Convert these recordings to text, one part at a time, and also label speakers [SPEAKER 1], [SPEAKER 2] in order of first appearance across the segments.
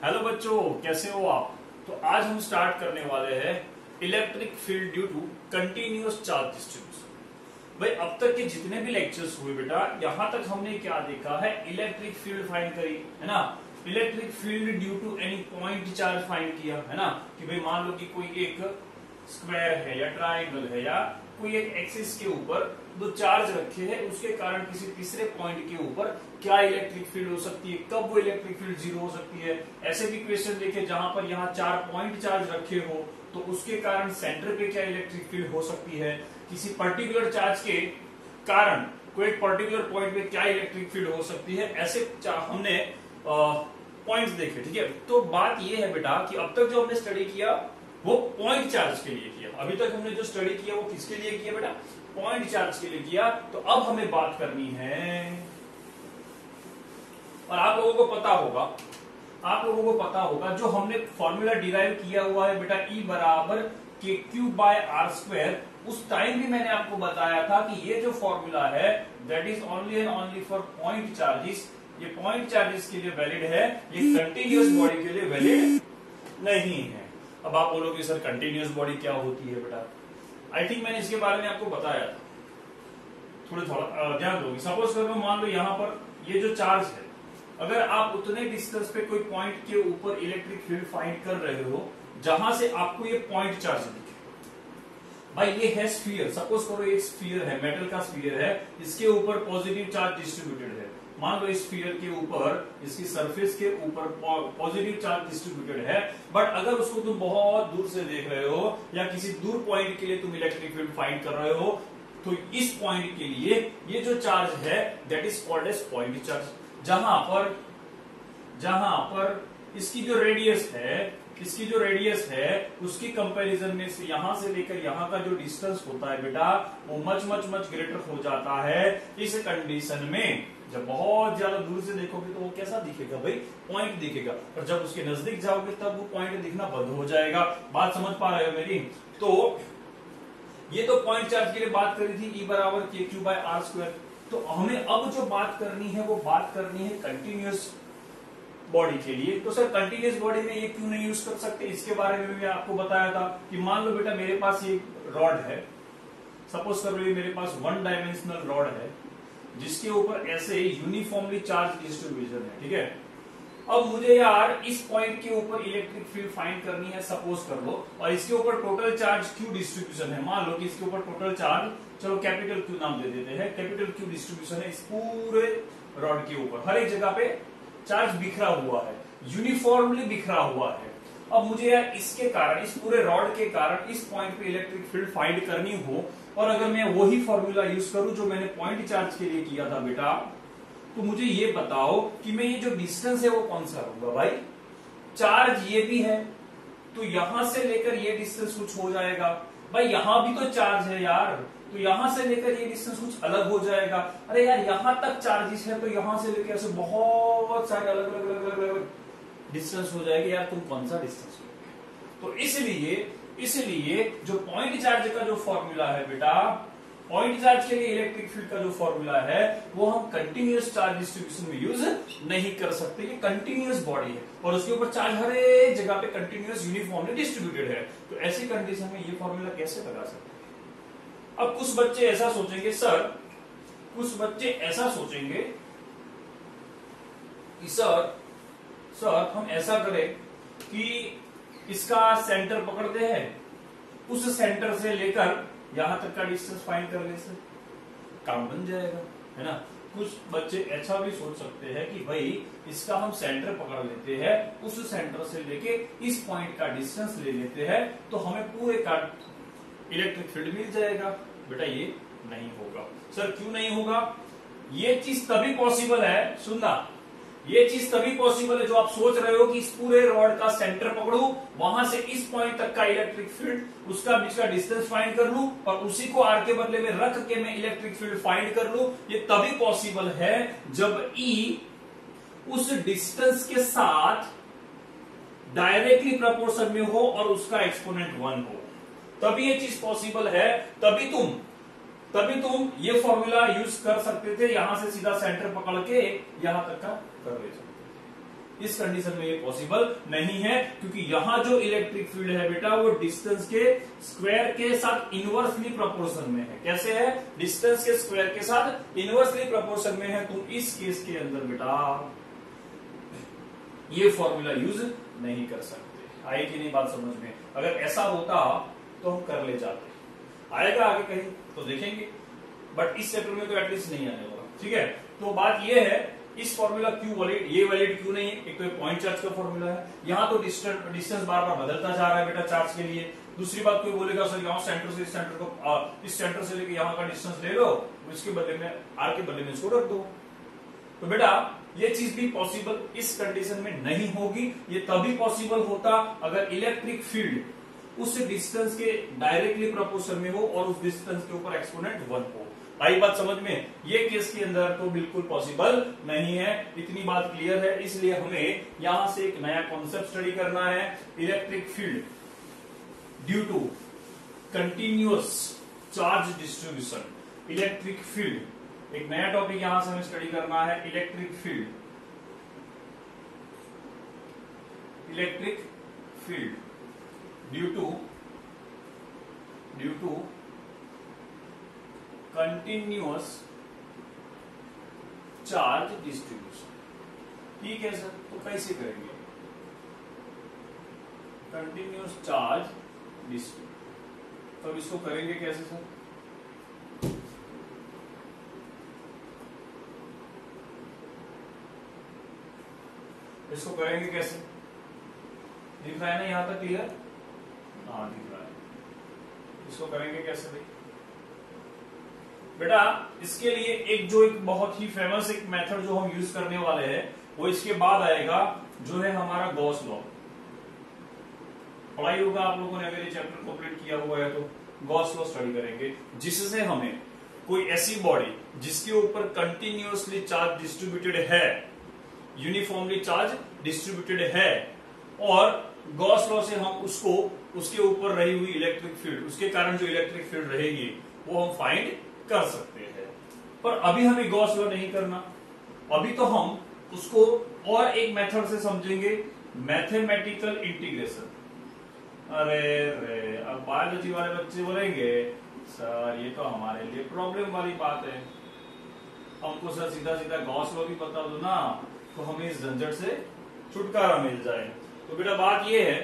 [SPEAKER 1] Hello बच्चों, कैसे हो आप। तो आज हम स्टार्ट करने वाले हैं electric field due to continuous charge distribution. भाई अब तक के जितने भी लेक्चर्स हुए बेटा, यहां तक हमने क्या देखा है, इलेक्ट्रिक फील्ड फाइंड करी है ना। Electric field due to any point charge find किया है ना, कि भाई मान लो कि कोई एक स्क्वायर है या ट्राइंगल है या कोई एक एक्सिस के ऊपर दो चार्ज रखे हैं, उसके कारण किसी तीसरे पॉइंट के ऊपर क्या इलेक्ट्रिक फील्ड हो सकती है, कब वो इलेक्ट्रिक फील्ड जीरो हो सकती है। ऐसे भी क्वेश्चन देखे जहां पर यहाँ 4 पॉइंट चार्ज रखे हो तो उसके कारण सेंटर पे क्या इलेक्ट्रिक फील्ड हो सकती है, किसी पर्टिकुलर चार्ज के कारण कोई एक पर्टिकुलर पॉइंट पे क्या इलेक्ट्रिक फील्ड हो सकती है। ऐसे हमने पॉइंट्स देखे, ठीक है। तो बात ये है बेटा कि अब तक जो हमने स्टडी किया वो पॉइंट चार्ज के लिए किया। अभी तक हमने जो स्टडी किया वो किसके लिए किया बेटा, पॉइंट चार्ज के लिए किया। तो अब हमें बात करनी है, और आप लोगों को पता होगा जो हमने फॉर्मूला डिराइव किया हुआ है बेटा, E बराबर के क्यू बाय आर स्क्वायर। उस टाइम भी मैंने आपको बताया था कि ये जो फॉर्मूला है that is only and only for point charges. ये पॉइंट चार्जेस के लिए वैलिड है, ये कंटिन्यूअस बॉडी के लिए वैलिड नहीं है। अब आप बोलोगे सर कंटिन्यूअस बॉडी क्या होती है बेटा, आई थिंक मैंने इसके बारे में आपको बताया था, थोड़ा ध्यान दोगे। सपोज करो मान लो यहाँ पर ये जो चार्ज है, अगर आप उतने डिस्टेंस पे कोई पॉइंट के ऊपर इलेक्ट्रिक फील्ड फाइंड कर रहे हो जहां से आपको ये पॉइंट चार्ज दिखे। भाई ये है स्फीयर, सपोज करो एक स्फीयर है, मेटल का स्फीयर है, इसके ऊपर पॉजिटिव चार्ज डिस्ट्रीब्यूटेड है। मान लो इस स्फीयर के ऊपर, इसकी सरफेस के ऊपर पॉजिटिव चार्ज डिस्ट्रीब्यूटेड है, बट अगर उसको तुम बहुत दूर से देख रहे हो या किसी दूर पॉइंट के लिए तुम इलेक्ट्रिक फील्ड फाइंड कर रहे हो, तो इस पॉइंट के लिए ये जो चार्ज है that is called as point charge. जहां पर इसकी जो रेडियस है उसकी कंपैरिजन में से यहां से लेकर यहां का जो डिस्टेंस होता है बेटा वो मच मच मच ग्रेटर हो जाता है। इस कंडीशन में जब बहुत ज्यादा दूर से देखोगे तो वो कैसा दिखेगा भाई, पॉइंट दिखेगा, और जब उसके नजदीक जाओगे तब वो पॉइंट दिखना बंद हो जाएगा। बात समझ पा रहे हो मेरी। तो ये तो पॉइंट चार्ज के लिए बात करी थी, E बराबर के क्यू बाय आर स्क्वायर। तो हमें अब जो बात करनी है वो बात करनी है कंटिन्यूअस बॉडी के लिए। तो सर कंटिन्यूअस बॉडी में ये क्यों नहीं यूज कर सकते, इसके बारे में भी मैं आपको बताया था कि मान लो बेटा मेरे पास ये रॉड है, सपोज कर लो ये मेरे पास 1 डायमेंशनल रॉड है जिसके ऊपर ऐसे यूनिफॉर्मली चार्ज डिस्ट्रीब्यूशन है, ठीक है। अब मुझे यार इस पॉइंट के ऊपर इलेक्ट्रिक फील्ड फाइंड करनी है, सपोज कर लो, और इसके ऊपर टोटल चार्ज क्यू डिस्ट्रीब्यूशन है। मान लो कि इसके ऊपर टोटल चार्ज, चलो कैपिटल क्यू नाम दे देते हैं, कैपिटल क्यू डिस्ट्रीब्यूशन है इस पूरे रॉड के ऊपर। हर एक जगह पे चार्ज बिखरा हुआ है, यूनिफॉर्मली बिखरा हुआ है। अब मुझे यार इसके कारण, इस पूरे रॉड के कारण इस पॉइंट पे इलेक्ट्रिक फील्ड फाइंड करनी हो, और अगर मैं वही फॉर्मूला यूज करूं जो मैंने पॉइंट चार्ज के लिए किया था बेटा, तो मुझे ये बताओ कि मैं ये जो डिस्टेंस है वो कौन सा होगा। भाई चार्ज ये भी है तो यहां से लेकर ये डिस्टेंस कुछ हो जाएगा। भाई यहां भी तो चार्ज है यार, तो यहां से लेकर ये डिस्टेंस कुछ अलग हो जाएगा। अरे यार यहां तक चार्जेस है तो यहां से लेकर ऐसे बहुत सारे अलग अलग डिस्टेंस हो जाएगी। यार तुम कौन सा डिस्टेंस लोगे। तो इसलिए जो पॉइंट चार्ज का जो फॉर्मूला है बेटा, पॉइंट चार्ज के लिए इलेक्ट्रिक फील्ड का जो फॉर्मूला है वो हम कंटिन्यूअस चार्ज डिस्ट्रीब्यूशन में यूज नहीं कर सकते। ये कंटिन्यूअस बॉडी है और उसके ऊपर चार्ज हर एक जगह पे कंटिन्यूअस यूनिफॉर्मली डिस्ट्रीब्यूटेड है। तो ऐसी कंडीशन में ये फॉर्मूला कैसे लगा सकते हैं। अब कुछ बच्चे ऐसा सोचेंगे कि सर हम ऐसा करें कि इसका सेंटर पकड़ते हैं, उस सेंटर से लेकर यहां तक का डिस्टेंस फाइंड कर ले, काम बन जाएगा, है ना। कुछ बच्चे ऐसा भी सोच सकते हैं कि भाई इसका हम सेंटर पकड़ लेते हैं, उस सेंटर से लेके इस पॉइंट का डिस्टेंस ले लेते हैं तो हमें पूरे का इलेक्ट्रिक फील्ड मिल जाएगा। बेटा ये नहीं होगा। सर क्यों नहीं होगा। ये चीज तभी पॉसिबल है, सुनना, ये चीज तभी पॉसिबल है जो आप सोच रहे हो कि इस पूरे रॉड का सेंटर पकड़ू, वहां से इस पॉइंट तक का इलेक्ट्रिक फील्ड, उसका बीच का डिस्टेंस फाइंड कर लूं और उसी को आर के बदले में रख के मैं इलेक्ट्रिक फील्ड फाइंड कर लूं। ये तभी पॉसिबल है जब ई उस डिस्टेंस के साथ डायरेक्टली प्रपोर्शन में हो और उसका एक्सपोनेंट 1 हो, तभी ये चीज पॉसिबल है। तभी तुम ये फॉर्मूला यूज कर सकते थे, यहां से सीधा सेंटर पकड़ के यहां तक का कर ले सकते थे। इस कंडीशन में ये पॉसिबल नहीं है, क्योंकि यहां जो इलेक्ट्रिक फील्ड है बेटा वो डिस्टेंस के स्क्वायर के साथ इनवर्सली प्रोपोर्शन में है। कैसे है? डिस्टेंस के स्क्वायर के साथ इनवर्सली प्रोपोर्शन में है। तो इस केस के अंदर बेटा ये फॉर्मूला यूज नहीं कर सकते। आई कि नहीं बात समझ में? अगर ऐसा होता तो हम कर ले जाते, आएगा आगे कहीं तो देखेंगे, बट इस चैप्टर में तो एटलीस्ट नहीं आने वाला। ठीक है, तो बात ये है इस फॉर्मूला क्यों वैलिड, ये वैलिड क्यों नहीं है? एक तो ये पॉइंट चार्ज का फॉर्मूला है, यहां तो डिस्टेंस बार बार बदलता जा रहा है बेटा चार्ज के लिए। दूसरी बात कोई बोलेगा सर यहाँ सेंटर से इस सेंटर को, इस सेंटर से लेके यहाँ का डिस्टेंस ले लो, इसके बदले में आर के बदले में इसको रख दो। तो बेटा ये चीज भी पॉसिबल इस कंडीशन में नहीं होगी। ये तभी पॉसिबल होता अगर इलेक्ट्रिक फील्ड उस डिस्टेंस के डायरेक्टली प्रोपोर्शन में हो और उस डिस्टेंस के ऊपर एक्सपोनेंट 1 हो। आई बात समझ में? ये केस के अंदर तो बिल्कुल पॉसिबल नहीं है, इतनी बात क्लियर है। इसलिए हमें यहां से एक नया कॉन्सेप्ट स्टडी करना है, electric field due to continuous charge distribution. Electric field एक नया टॉपिक यहां से हमें स्टडी करना है, electric field due to continuous charge distribution. ठीक है सर, तो कैसे करेंगे? कंटिन्यूअस चार्ज डिस्ट्रीब्यूशन, तो इसको करेंगे कैसे सर? इसको करेंगे कैसे? दिख रहा है ना यहां तक क्लियर? हाँ दिख रहा है। इसको करेंगे कैसे भाई? बेटा इसके लिए एक बहुत ही फेमस एक मेथड जो हम यूज करने वाले हैं वो इसके बाद आएगा, जो है हमारा गॉस लॉ। पढ़ाई होगा आप लोगों ने, अगर ये चैप्टर कंप्लीट किया हुआ है तो गॉस लॉ स्टडी करेंगे, जिससे हमें कोई ऐसी बॉडी जिसके ऊपर कंटिन्यूअसली चार्ज डिस्ट्रीब्यूटेड है, यूनिफॉर्मली चार्ज डिस्ट्रीब्यूटेड है, और गॉस लॉ से हम उसको उसके ऊपर रही हुई इलेक्ट्रिक फील्ड, उसके कारण जो इलेक्ट्रिक फील्ड रहेगी वो हम फाइंड कर सकते हैं। पर अभी हमें गॉस लॉ नहीं करना, अभी तो हम उसको और एक मेथड से समझेंगे, मैथमेटिकल इंटीग्रेशन। अरे रे, अब बायोलॉजी वाले बच्चे बोलेंगे सर ये तो हमारे लिए प्रॉब्लम वाली बात है, हमको सर सीधा सीधा गॉस लॉ भी बता दो ना, तो हमें इस झंझट से छुटकारा मिल जाए। तो बेटा बात ये है,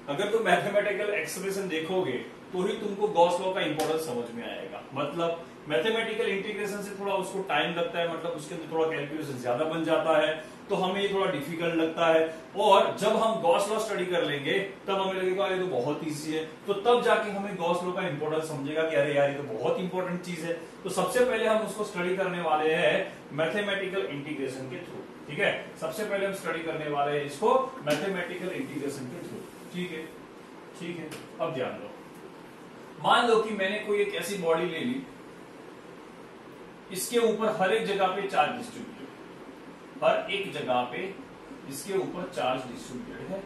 [SPEAKER 1] अगर तुम मैथमेटिकल एक्सप्रेशन देखोगे तो ही तुमको गॉस लॉ का इंपॉर्टेंस समझ में आएगा। मतलब मैथमेटिकल इंटीग्रेशन से थोड़ा उसको टाइम लगता है, मतलब उसके अंदर थोड़ा कैलकुलेशन ज्यादा बन जाता है, तो हमें ये थोड़ा डिफिकल्ट लगता है। और जब हम गॉस लॉ स्टडी कर लेंगे तब हमें लगेगा ये तो बहुत ईजी है, तो तब जाके हमें गॉस लॉ का इंपॉर्टेंस समझेगा कि अरे यार ये तो बहुत इंपॉर्टेंट चीज है। तो सबसे पहले हम उसको स्टडी करने वाले हैं मैथमेटिकल इंटीग्रेशन के थ्रू। ठीक है, सबसे पहले हम स्टडी करने वाले हैं इसको मैथमेटिकल इंटीग्रेशन के थ्रू। ठीक है, ठीक है। अब ध्यान दो, मान लो कि मैंने कोई एक ऐसी बॉडी ले ली, इसके ऊपर हर एक जगह पे चार्ज डिस्ट्रीब्यूटेड, हर एक जगह पे इसके ऊपर चार्ज डिस्ट्रीब्यूटेड है,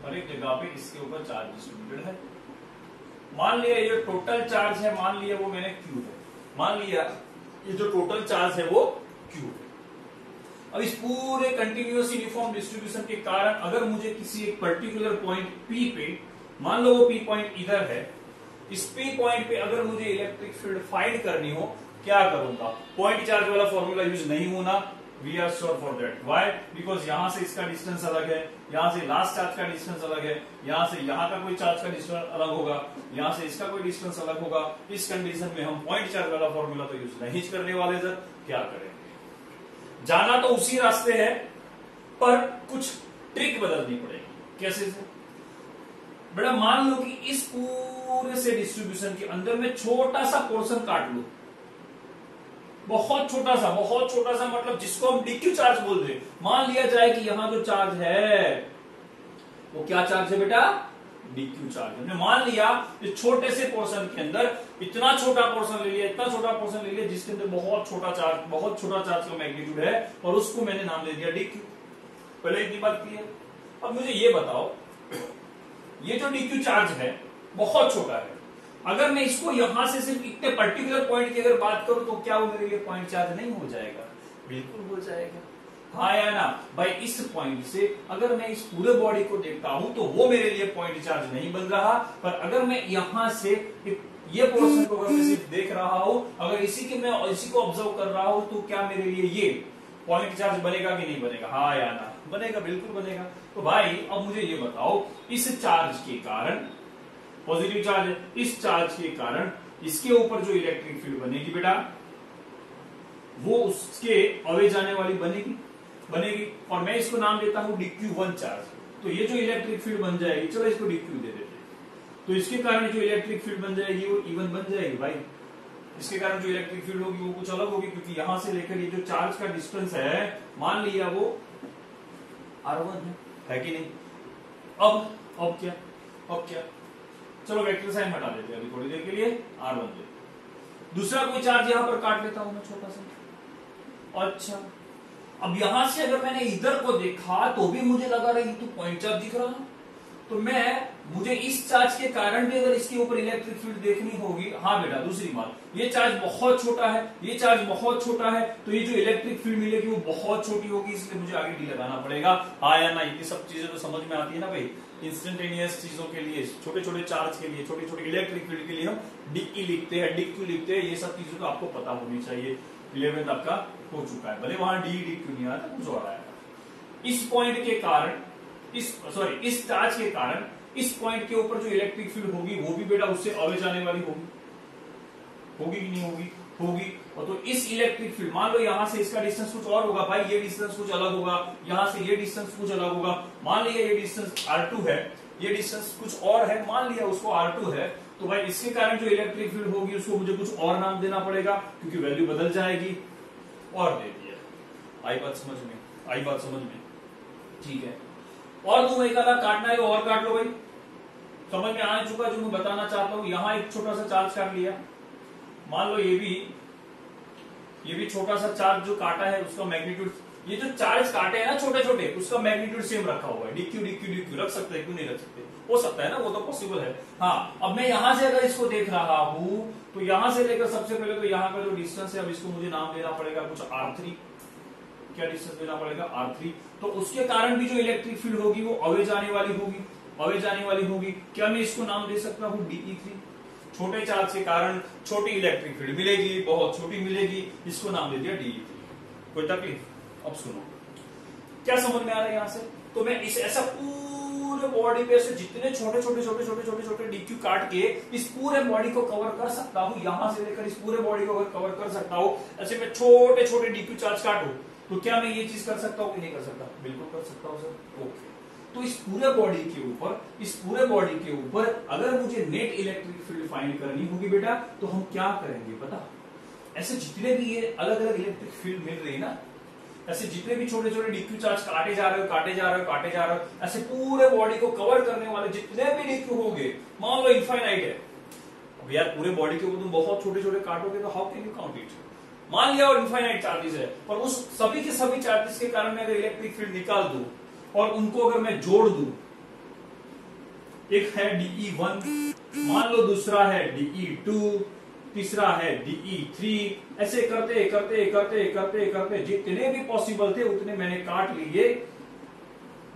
[SPEAKER 1] हर एक जगह पे इसके ऊपर चार्ज डिस्ट्रीब्यूटेड है। मान लिया ये टोटल चार्ज है, मान लिया वो मैंने क्यू है, मान लिया ये जो टोटल चार्ज है वो क्यू है। अब इस पूरे कंटिन्यूअस यूनिफॉर्म डिस्ट्रीब्यूशन के कारण अगर मुझे किसी एक पर्टिकुलर पॉइंट P पे, मान लो वो P पॉइंट इधर है, इस P पॉइंट पे अगर मुझे इलेक्ट्रिक फील्ड फाइंड करनी हो, क्या करूंगा? पॉइंट चार्ज वाला फॉर्मूला यूज नहीं होना, we are sure for that. Why? Because यहां से इसका डिस्टेंस अलग है, यहां से लास्ट चार्ज का डिस्टेंस अलग है, यहां से यहां का कोई चार्ज का डिस्टेंस अलग होगा, यहां से इसका कोई डिस्टेंस अलग होगा। इस कंडीशन में हम पॉइंट चार्ज वाला फॉर्मूला तो यूज नहीं करने वाले सर। क्या करेंगे? जाना तो उसी रास्ते है, पर कुछ ट्रिक बदलनी पड़ेगी। कैसे से? बेटा मान लो कि इस पूरे से डिस्ट्रीब्यूशन के अंदर में छोटा सा पोर्शन काट लो, बहुत छोटा सा, मतलब जिसको हम डीक्यू चार्ज बोल रहे। मान लिया जाए कि यहां जो चार्ज है वो क्या चार्ज है बेटा? DQ charge. हमने मान लिया इस छोटे से पोर्शन के अंदर इतना छोटा पोर्शन ले लिया, इतना छोटा पोर्शन ले लिया जिसके अंदर बहुत छोटा चार्ज का मैग्नीट्यूड है, और उसको मैंने नाम दे दिया डीक्यू। पहले इतनी बात की है। अब मुझे ये बताओ, ये जो डीक्यू चार्ज है बहुत छोटा है, अगर मैं इसको यहां से सिर्फ इतने पर्टिकुलर पॉइंट की अगर बात करूं तो क्या वो मेरे लिए पॉइंट चार्ज नहीं हो जाएगा? बिल्कुल हो जाएगा, हाँ या ना भाई। इस पॉइंट से अगर मैं इस पूरे बॉडी को देखता हूं तो वो मेरे लिए पॉइंट चार्ज नहीं बन रहा, पर अगर मैं यहां से ये पोर्शन को अगर मैं सिर्फ देख रहा हूं, अगर इसी को ऑब्जर्व कर रहा हूं, तो क्या मेरे लिए ये पॉइंट चार्ज बनेगा कि नहीं बनेगा, हाँ या ना? बनेगा, बिल्कुल बनेगा। तो भाई अब मुझे ये बताओ, इस चार्ज के कारण, पॉजिटिव चार्ज है, इस चार्ज के कारण इसके ऊपर जो इलेक्ट्रिक फील्ड बनेगी बेटा, वो उसके अवे जाने वाली बनेगी, और मैं इसको नाम देता हूं dq1 चार्ज। तो ये जो इलेक्ट्रिक फील्ड बन जाएगी, चलो इसको dq दे देते हैं, तो इसके कारण जो इलेक्ट्रिक फील्ड बन जाएगी वो E1 बन जाएगी भाई। इसके कारण जो इलेक्ट्रिक फील्ड होगी वो कुछ अलग होगी, क्योंकि यहां से लेकर ये जो चार्ज का डिस्टेंस है, मान लिया वो R1 है कि नहीं? अब क्या, चलो वेक्टर साइन हटा देते हैं अभी थोड़ी देर के लिए, R1 दे। दूसरा कोई चार्ज यहां पर काट लेता हूं मैं छोटा सा। अच्छा, अब यहां से अगर मैंने इधर को देखा तो भी मुझे लगा रही तो पॉइंट चार्ज दिख रहा, तो मुझे इस चार्ज के कारण भी अगर इसके ऊपर इलेक्ट्रिक फील्ड देखनी होगी। हाँ बेटा, दूसरी बात, ये चार्ज बहुत छोटा है, ये चार्ज बहुत छोटा है, तो ये जो इलेक्ट्रिक फील्ड मिलेगी वो बहुत छोटी होगी, इसलिए मुझे आगे डी लगाना पड़ेगा, हाँ या ना? ये सब चीजें तो समझ में आती है ना भाई। इंस्टेंटेनियस चीजों के लिए, छोटे छोटे चार्ज के लिए, छोटे छोटे इलेक्ट्रिक फील्ड के लिए हम डीई लिखते हैं, डीक्यू लिखते हैं, ये सब चीजें तो आपको पता होनी चाहिए। 11th आपका हो चुका है, भले वहां डी डीक्यू नहीं आता, कुछ और आएगा। इस पॉइंट के कारण, इस चार्ज के कारण इस पॉइंट के ऊपर जो इलेक्ट्रिक फील्ड होगी वो भी बेटा उससे अवे जाने वाली होगी कि नहीं होगी। और तो इस इलेक्ट्रिक फील्ड, मान लो यहां से इसका डिस्टेंस कुछ और होगा भाई, ये डिस्टेंस कुछ अलग होगा, यहां से ये डिस्टेंस कुछ अलग होगा। मान लिया ये डिस्टेंस R2 है, ये डिस्टेंस कुछ और है, मान लिया उसको R2 है, तो भाई इसके कारण जो इलेक्ट्रिक फील्ड होगी उसको मुझे कुछ और नाम देना पड़ेगा, क्योंकि वैल्यू बदल जाएगी। और दे दिया, आई बात समझ में? ठीक है, और तुम एक आधा काटना है और काट लो भाई, समझ में आ चुका जो मैं बताना चाहता हूं। यहां एक छोटा सा चार्ज काट लिया, मान लो ये भी छोटा सा चार्ज जो काटा है उसका मैग्नीट्यूड, ये जो चार्ज काटे हैं ना छोटे छोटे, उसका मैग्नीट्यूड सेम रखा हुआ है, डीक्यू रख सकते हैं, क्यों नहीं रख सकते? हो सकता है ना, वो तो पॉसिबल है। हाँ, अब मैं यहां से अगर इसको देख रहा हूं, तो यहां से लेकर सबसे पहले तो यहां का जो डिस्टेंस है, अब इसको मुझे नाम देना पड़ेगा कुछ R3। क्या डिस्टेंस देना पड़ेगा? R3। तो उसके कारण भी जो इलेक्ट्रिक फील्ड होगी वो अवे जाने वाली होगी। क्या मैं इसको नाम दे सकता हूं DE3? छोटे चार्ज के कारण छोटी इलेक्ट्रिक फील्ड मिलेगी, बहुत छोटी मिलेगी, इसको नाम दे दिया DE3। कोई तकलीफ? अब सुनो, क्या समझ में आ रहा है यहां से? तो मैं इस ऐसा पूरे बॉडी पे से जितने छोटे डीक्यू काट के इस पूरे बॉडी को कवर कर सकता हूं, यहां से लेकर इस पूरे बॉडी को कवर कर सकता हूं। ऐसे मैं छोटे डीक्यू चार्ज काटूं, तो क्या मैं ये चीज कर सकता हूं कि नहीं कर सकता? बिल्कुल कर सकता हूं सर। ओके, तो इस पूरे बॉडी के ऊपर अगर मुझे नेट इलेक्ट्रिक फील्ड फाइंड करनी होगी बेटा, तो हम क्या करेंगे पता? ऐसे जितने भी ये अलग अलग इलेक्ट्रिक फील्ड मिल रही है ना, ऐसे जितने भी छोटे छोटे डीक्यू चार्ज काटे जा रहे हो, ऐसे पूरे बॉडी को कवर करने वाले जितने भी डीक्यू होंगे, मान लो इनफाइनाइट है। अब यार पूरे बॉडी के ऊपर तुम बहुत छोटे छोटे काटोगे तो how can you count it? मान लिया और इनफाइनाइट चार्जेस है, और उस सभी के सभी चार्जेस के कारण मैं अगर इलेक्ट्रिक फील्ड निकाल दूं और उनको अगर मैं जोड़ दूं, एक है DE1, मान लो दूसरा है DE2, तीसरा है DE3, ऐसे करते जितने भी पॉसिबल थे उतने मैंने काट लिए,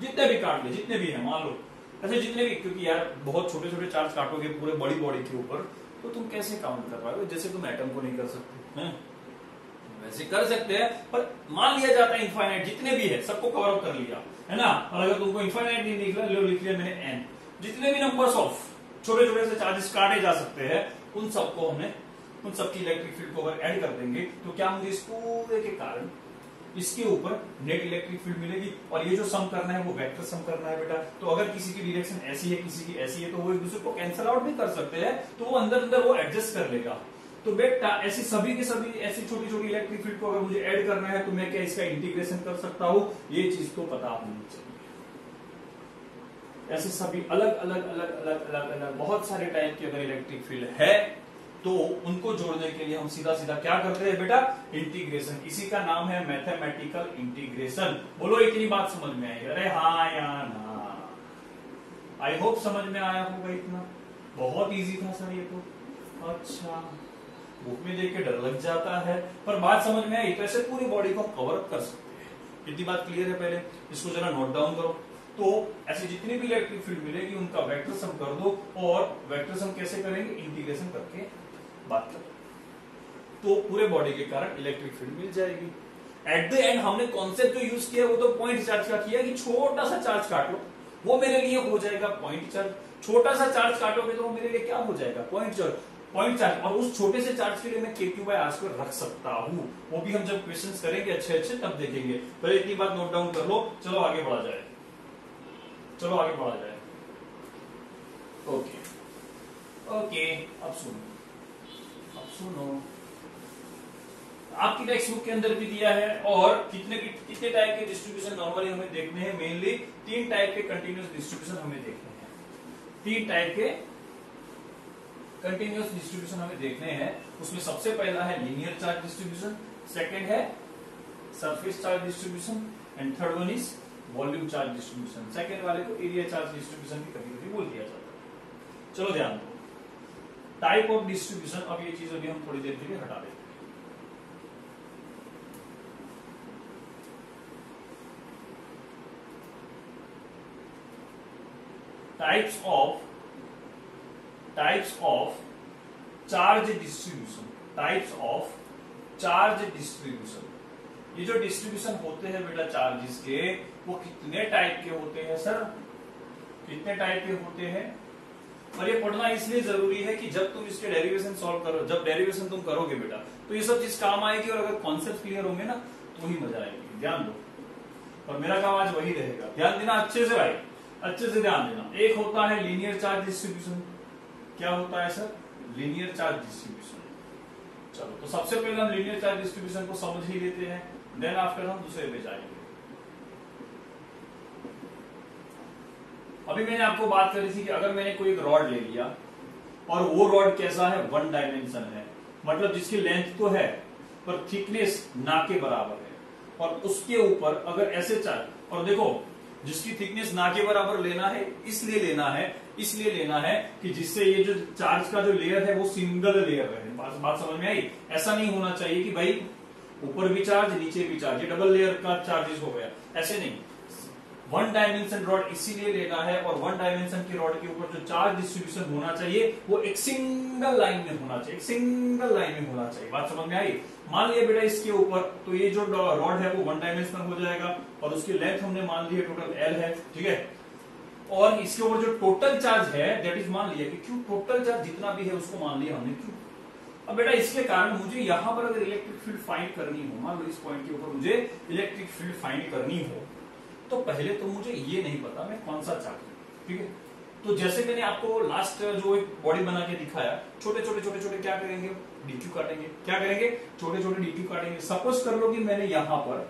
[SPEAKER 1] जितने भी हैं मान लो ऐसे जितने भी, क्योंकि यार बहुत छोटे छोटे चार्ज काटोगे पूरे बड़ी बॉडी के ऊपर, तो तुम कैसे काउंट कर पाओगे? जैसे तुम एटम को नहीं कर सकते हैं, वैसे कर सकते हैं, पर मान लिया जाता है इनफाइनाइट जितने भी है सबको कवर अप कर लिया है ना। और अगर तुमको इनफाइनाइट नहीं निकला, लिख लिया मैंने n, जितने भी नंबर्स ऑफ छोटे छोटे से चार्जेस काटे जा सकते हैं, उन सबकी इलेक्ट्रिक फील्ड को अगर ऐड कर देंगे, तो क्या मुझे इस पूरे के कारण इसके ऊपर नेट इलेक्ट्रिक फील्ड मिलेगी। और ये जो सम करना है वो वेक्टर सम करना है बेटा। तो अगर किसी की डायरेक्शन ऐसी है, किसी की ऐसी है, तो वो एक दूसरे को कैंसिल आउट भी कर सकते हैं, तो वो अंदर वो एडजस्ट कर लेगा। तो बेटा ऐसी सभी के सभी ऐसी छोटी छोटी इलेक्ट्रिक फील्ड को अगर मुझे ऐड करना है, तो मैं क्या इसका इंटीग्रेशन कर सकता हूं? ये चीज तो पता होनी चाहिए। ऐसे सभी अलग बहुत सारे टाइप की अगर इलेक्ट्रिक फील्ड है, तो उनको जोड़ने के लिए हम सीधा क्या करते हैं बेटा? इंटीग्रेशन। इसी का नाम है मैथमेटिकल इंटीग्रेशन। बोलो इतनी बात समझ में आई? अरे हाँ या ना? आई होप समझ में आया होगा इतना। बहुत इजी था सर ये तो। अच्छा बुक में देख के डर लग जाता है, पर बात समझ में आई तो ऐसे पूरी बॉडी को कवर अप कर सकते हैं। इतनी बात क्लियर है? पहले इसको जरा नोट डाउन करो। तो ऐसी जितनी भी इलेक्ट्रिक फील्ड मिलेगी उनका वेक्टर सम कर दो, और वेक्टर सम कैसे करेंगे? इंटीग्रेशन करके बात करो, तो पूरे बॉडी के कारण इलेक्ट्रिक फील्ड मिल जाएगी। एट द एंड हमने कॉन्सेप्ट जो यूज किया वो तो पॉइंट चार्ज का किया कि छोटा सा चार्ज काट लो, वो मेरे लिए हो जाएगा पॉइंट चार्ज। छोटा सा चार्ज काटोगे तो वो मेरे लिए क्या हो जाएगा? Point charge. और उस छोटे से चार्ज के लिए मैं KQ/R² रख सकता हूं, वो भी हम जब क्वेश्चंस करेंगे अच्छे अच्छे तब देखेंगे। पहले इतनी बात नोट डाउन कर लो, चलो आगे बढ़ा जाए। ओके, अब सुनो, आपकी टेक्स्ट बुक के अंदर भी दिया है, और कितने टाइप के डिस्ट्रीब्यूशन नॉर्मली हमें देखने हैं। मेनली 3 टाइप के कंटिन्यूअस डिस्ट्रीब्यूशन हमें देखने हैं। 3 टाइप के कंटिन्यूअस डिस्ट्रीब्यूशन हमें देखने हैं। उसमें सबसे पहला है लीनियर चार्ज डिस्ट्रीब्यूशन, सेकंड है surface charge distribution, and third one is volume charge distribution. Second वाले को एरिया चार्ज डिस्ट्रीब्यूशन भी कभी कभी बोल दिया जाता है। चलो ध्यान दो, टाइप ऑफ डिस्ट्रीब्यूशन। अब ये चीज अभी हम थोड़ी देर के लिए हटा देते हैं। Types of charge distribution. ये जो डिस्ट्रीब्यूशन होते हैं बेटा चार्जेस के, वो कितने टाइप के होते हैं सर? कितने टाइप के होते हैं? और ये पढ़ना इसलिए जरूरी है कि जब तुम इसके डेरिवेशन सॉल्व करो, जब डेरिवेशन तुम करोगे बेटा, तो ये सब चीज काम आएगी, और अगर कॉन्सेप्ट क्लियर होंगे ना तो ही मजा आएगी। ध्यान दो, और मेरा काम आज वही रहेगा। ध्यान देना अच्छे से भाई, अच्छे से ध्यान देना। एक होता है लीनियर चार्ज डिस्ट्रीब्यूशन। क्या होता है सर? Linear charge distribution. चलो, तो सबसे पहले हम लीनियर चार्ज डिस्ट्रीब्यूशन को समझ ही लेते हैं, देन आफ्टर हम दूसरे पे जाएंगे। अभी मैंने आपको बात करी थी कि अगर मैंने कोई एक रॉड ले लिया, और वो रॉड कैसा है? 1 डायमेंशन है, मतलब जिसकी लेंथ तो है पर थिकनेस ना के बराबर है, और उसके ऊपर अगर ऐसे चार्ज, और देखो जिसकी थिकनेस ना के बराबर लेना है, इसलिए लेना है कि जिससे ये जो चार्ज का जो लेयर है वो सिंगल लेयर रहे। बात समझ में आई? ऐसा नहीं होना चाहिए कि भाई ऊपर भी चार्ज नीचे भी चार्ज, ये डबल लेयर का चार्जेस हो गया, ऐसे नहीं। 1 डायमेंशन रॉड इसीलिए लेना है, और 1 डायमेंशन की रॉड के ऊपर जो चार्ज डिस्ट्रीब्यूशन होना चाहिए वो एक सिंगल लाइन में होना चाहिए। बात समझ में आई? मान लिया बेटा इसके ऊपर, तो ये जो रॉड है वो 1 डायमेंशनल हो जाएगा, और उसकी लेंथ हमने मान ली है टोटल L है, ठीक है। और इसके ऊपर जो टोटल चार्ज है दैट इज मान लिया कि Q, टोटल चार्ज जितना भी है उसको मान लिया हमने Q। अब बेटा इसके कारण मुझे यहां पर अगर इलेक्ट्रिक फील्ड फाइंड करनी हो, मान लो इस पॉइंट के ऊपर मुझे इलेक्ट्रिक फील्ड फाइंड करनी हो, तो पहले तो मुझे ये नहीं पता मैं कौन सा चार्ज, ठीक है। तो जैसे मैंने आपको लास्ट जो एक बॉडी बना के दिखाया, छोटे छोटे क्या करेंगे? DQ काटेंगे। क्या करेंगे? छोटे DQ काटेंगे। सपोज कर लो कि मैंने यहां पर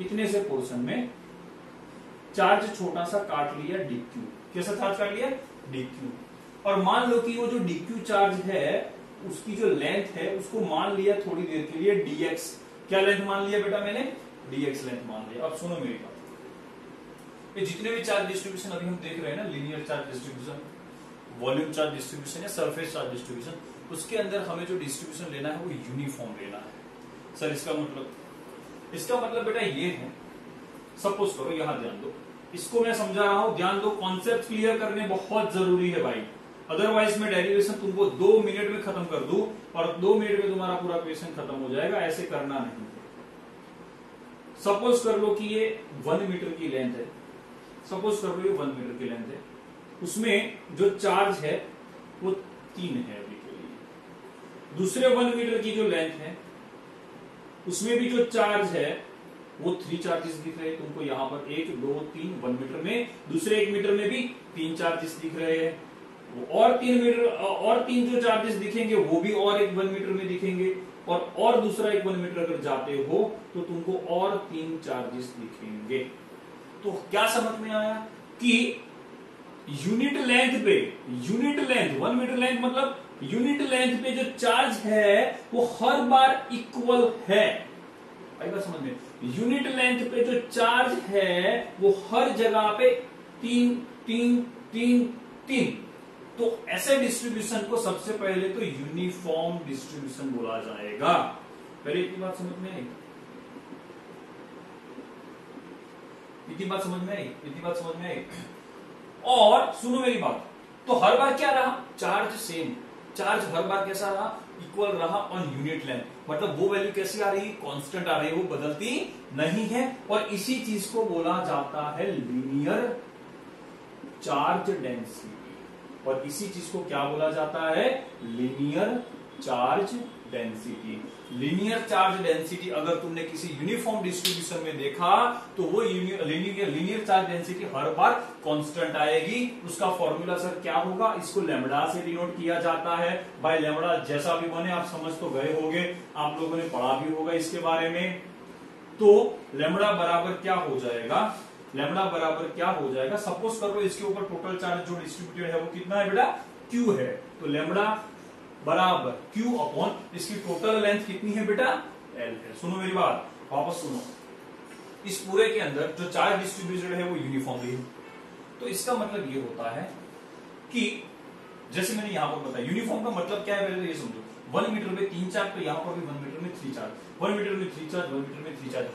[SPEAKER 1] इतने से पोर्शन में चार्ज छोटा सा काट लिया DQ। कैसा चार्ज काट लिया? DQ। और मान लो कि वो जो DQ चार्ज है उसकी जो लेंथ है उसको मान लिया थोड़ी देर के लिए dx। क्या लेंथ मान लिया बेटा मैंने? dx लेंथ मान लिया। अब सुनो मेरी बात, ये जितने भी चार्ज डिस्ट्रीब्यूशन अभी हम देख रहे हैं ना, linear charge distribution, volume charge distribution या सरफेस चार्ज डिस्ट्रीब्यूशन, उसके अंदर हमें जो डिस्ट्रीब्यूशन लेना है वो यूनिफॉर्म लेना है। सर इसका मतलब बेटा ये है, सपोज करो, यहां ध्यान दो, इसको मैं समझा रहा हूं, ध्यान दो, कॉन्सेप्ट क्लियर करने बहुत जरूरी है भाई, अदरवाइज मैं डेरिवेशन तुमको 2 मिनट में खत्म कर दूं और 2 मिनट में तुम्हारा पूरा क्वेश्चन खत्म हो जाएगा, ऐसे करना नहीं। सपोज कर लो कि ये 1 मीटर की लेंथ है, सपोज कर लो ये 1 मीटर की लेंथ है, उसमें जो चार्ज है वो 3 है अभी के लिए। दूसरे 1 मीटर की जो लेंथ है उसमें भी जो चार्ज है वो 3 चार्जेस दिख रहे हैं तुमको यहाँ पर, 1 2 3 1 मीटर में, दूसरे 1 मीटर में भी 3 चार्जेस दिख रहे हैं, और 3 मीटर और 3 जो चार्जेस दिखेंगे वो भी और एक 1 मीटर में दिखेंगे, और दूसरा 1 मीटर अगर जाते हो तो तुमको और 3 चार्जेस दिखेंगे। तो क्या समझ में आया कि यूनिट लेंथ पे, यूनिट लेंथ 1 मीटर लेंथ मतलब यूनिट लेंथ पे जो चार्ज है वो हर बार इक्वल है। आई बात समझ में? यूनिट लेंथ पे जो चार्ज है वो हर जगह पे 3 3 3 3 तो ऐसे डिस्ट्रीब्यूशन को सबसे पहले तो यूनिफॉर्म डिस्ट्रीब्यूशन बोला जाएगा। पहले इतनी बात समझ में आई, इतनी बात समझ में आई, इतनी बात समझ में आई। और सुनो मेरी बात, तो हर बार क्या रहा, चार्ज सेम, चार्ज हर बार कैसा रहा, इक्वल रहा ऑन यूनिट लेंथ, मतलब वो वैल्यू कैसी आ रही है, कांस्टेंट आ रही है, वो बदलती नहीं है। और इसी चीज को बोला जाता है लीनियर चार्ज डेंसिटी, और इसी चीज को क्या बोला जाता है, linear charge density. Linear charge density अगर तुमने किसी यूनिफॉर्म डिस्ट्रीब्यूशन में देखा तो वो लीनियर चार्ज डेंसिटी हर बार कांस्टेंट आएगी। उसका फॉर्मूला सर क्या होगा, इसको लैम्बडा से डिनोट किया जाता है। बाय लैम्बडा जैसा भी बने आप समझ तो गए होंगे, आप लोगों ने पढ़ा भी होगा इसके बारे में। तो लैम्बडा बराबर क्या हो जाएगा, लैम्बडा बराबर क्या हो जाएगा, सपोज कर लो इसके ऊपर टोटल चार्ज जो डिस्ट्रीब्यूटेड है वो कितना है बेटा, क्यू है। तो लैम्बडा बराबर क्यू अपॉन इसकी टोटल लेंथ कितनी है बेटा, एल है। सुनो मेरी बात, वापस सुनो, इस पूरे के अंदर जो चार्ज डिस्ट्रीब्यूटेड है वो यूनिफॉर्मली है। तो इसका मतलब ये होता है कि जैसे मैंने यहां पर बताया, यूनिफॉर्म का मतलब क्या है पहले तो ये समझो। 1 मीटर में 3 चार्ज, तो यहां पर भी 1 मीटर में 3 चार्ज, 1 मीटर में 3 चार्ज, 1 मीटर में 3 चार्ज।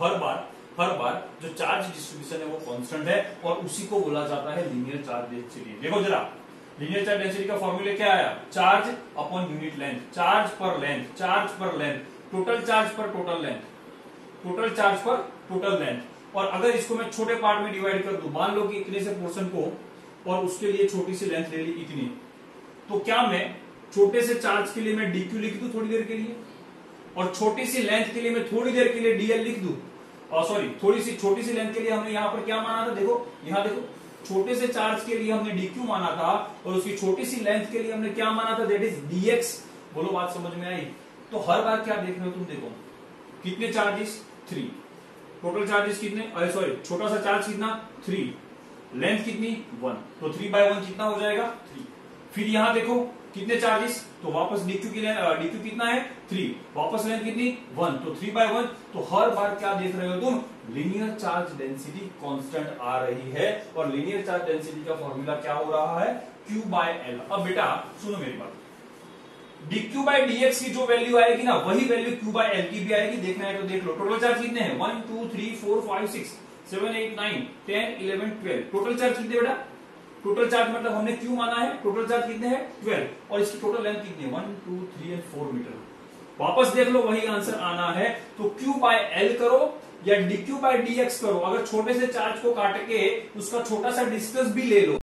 [SPEAKER 1] हर बार जो चार्ज डिस्ट्रीब्यूशन है वो कांस्टेंट है, और उसी को बोला जाता है लीनियर चार्ज डेंसिटी। देखो जरा, लीनियर चार्ज डेंसिटी का फॉर्मूला क्या आया, charge upon unit length, charge पर लेंथ, चार्ज पर लेंथ, टोटल चार्ज पर टोटल लेंथ, टोटल चार्ज पर टोटल लेंथ। और अगर इसको मैं छोटे पार्ट में डिवाइड कर दूं, मान लो कि इतने से पोर्शन को, और उसके लिए छोटी सी लेंथ ले ली इतनी, तो क्या मैं छोटे से चार्ज के लिए मैं डीक्यू लिख दूं थोड़ी देर के लिए, और छोटी सी लेंथ के लिए मैं थोड़ी देर के लिए डीएल लिख दूं। और सॉरी, छोटी सी लेंथ के लिए हमने यहां पर क्या माना था, देखो यहां देखो, छोटे से चार्ज के लिए हमने डीक्यू माना था, और उसकी छोटी सी लेंथ के लिए हमने क्या माना था, दैट इज डीएक्स। बोलो बात समझ में आई। तो हर बार क्या देख रहे हो तुम, देखो कितने चार्जेस, 3, टोटल चार्जेस कितने, अरे सॉरी छोटा सा चार्ज कितना, 3, लेंथ कितनी 1, तो 3/1 कितना हो जाएगा, 3। फिर यहां देखो कितने चार्जेस, तो वापस डीक्यू की डीक्यू कितना है 3, वापस लेंथ कितनी 1, तो 3/1। तो हर बार क्या देख रहे हो तुम, लीनियर चार्ज डेंसिटी कांस्टेंट आ रही है, और लीनियर चार्ज डेंसिटी का फॉर्मूला क्या हो रहा है, Q/L। अब बेटा सुनो मेरी बात, dq/dx की जो वैल्यू आएगी ना, वही वैल्यू Q/L की भी आएगी। देखना है तो देख लो, टोटल चार्ज कितने हैं, 1 2 3 4 5 6 7 8 9 10 11 12, टोटल चार्ज कितने बेटा, टोटल चार्ज मतलब हमने क्यू माना है, टोटल चार्ज कितने हैं 12, और इसकी टोटल लेंथ कितनी है 1 2 3 एंड 4 मीटर। वापस देख लो, वही आंसर आना है। तो Q/L करो या dq/dx करो, अगर छोटे से चार्ज को काट के उसका छोटा सा डिस्टेंस भी ले लो,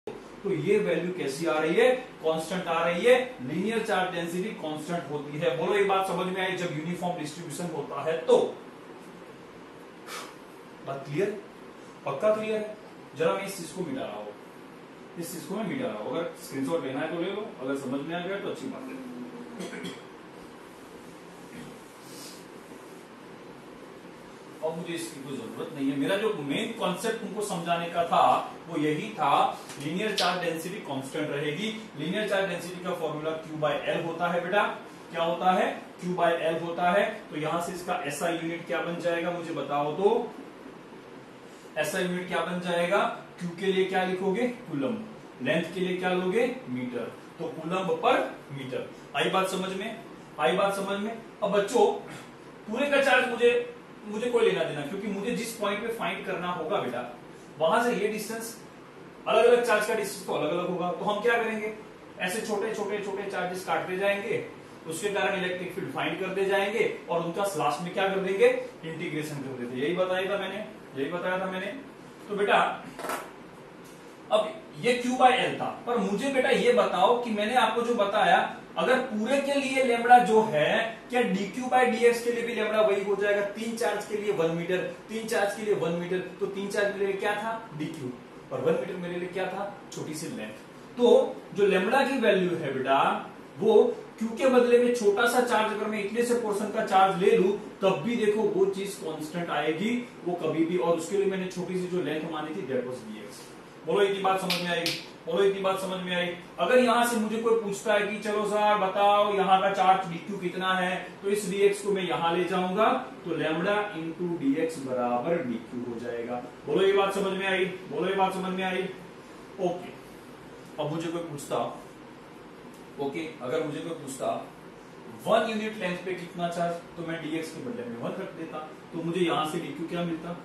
[SPEAKER 1] तो ये वैल्यू कैसी आ रही है, कांस्टेंट आ रही है। लीनियर चार्ज डेंसिटी कांस्टेंट होती है। बोलो ये बात समझ में आई, जब यूनिफॉर्म डिस्ट्रीब्यूशन होता है तो। बात क्लियर, पक्का क्लियर है। जरा मैं इस चीज को मिटा रहा हूं, इस चीज को मैं मिटा रहा हूं, अगर स्क्रीनशॉट लेना है तो ले लो, अगर समझ में आ गया तो अच्छी बात है। अब मुझे इसकी कोई जरूरत नहीं है, मेरा जो मेन कॉन्सेप्ट तुमको समझाने का था वो यही था, लीनियर चार्ज डेंसिटी कांस्टेंट रहेगी। लीनियर चार्ज डेंसिटी का फॉर्मूला Q/L होता है बेटा, क्या होता है, Q/L होता है। तो यहां से इसका SI यूनिट क्या बन जाएगा मुझे बताओ तो, SI यूनिट क्या बन जाएगा, Q के लिए क्या लिखोगे कूलम, लेंथ के लिए क्या लोगे मीटर, तो कूलम पर मीटर। आई बात समझ में, आई बात समझ में। अब बच्चों पूरे का चार्ज मुझे कोई लेना देना, क्योंकि मुझे जिस पॉइंट पे फाइंड करना होगा बेटा, वहां से ये डिस्टेंस, अलग अलग चार्ज का डिस्टेंस तो अलग अलग होगा। तो हम क्या करेंगे, ऐसे छोटे छोटे छोटे चार्जेस काटते जाएंगे, उसके कारण इलेक्ट्रिक फील्ड फाइंड करते जाएंगे, और उनका लास्ट में क्या कर देंगे, इंटीग्रेशन कर देंगे। यही बताया था मैंने, यही बताया था मैंने। तो बेटा अब ये Q/L था, पर मुझे बेटा ये बताओ कि मैंने आपको जो बताया, अगर पूरे के लिए लेमड़ा जो है, क्या dq/dx के लिए भी लेमड़ा वही हो जाएगा, 3 चार्ज के लिए 1 मीटर, 3 चार्ज के लिए 1 मीटर, तो 3 चार्ज मेरे लिए क्या था dq, और 1 मीटर मेरे लिए क्या था, छोटी सी लेंथ। तो जो लेमड़ा की वैल्यू है बेटा, वो q के बदले में छोटा सा चार्ज, अगर मैं इतने से पोर्शन का चार्ज ले लूं, तब भी देखो वो चीज कांस्टेंट आएगी, वो कभी भी। और उसके लिए मैंने छोटी सी जो लेंथ मानी थी, दैट वाज dx। बोलो इतनी बात समझ में आई, बोलो इतनी बात समझ में आई। अगर यहां से मुझे कोई पूछता है कि चलो सर बताओ यहाँ का चार्ज dq कितना है, तो इस dx को मैं यहां ले जाऊंगा, तो लैम्बडा इंटू dx बराबर dq हो जाएगा। बोलो ये बात समझ में आई, बोलो ये बात समझ में आई। ओके, अब मुझे कोई पूछता ओके, अगर मुझे कोई पूछता 1 यूनिट लेंथ पे कितना चार्ज, तो मैं dx के बदले में 1 रख देता, तो मुझे यहां से dq क्या मिलता।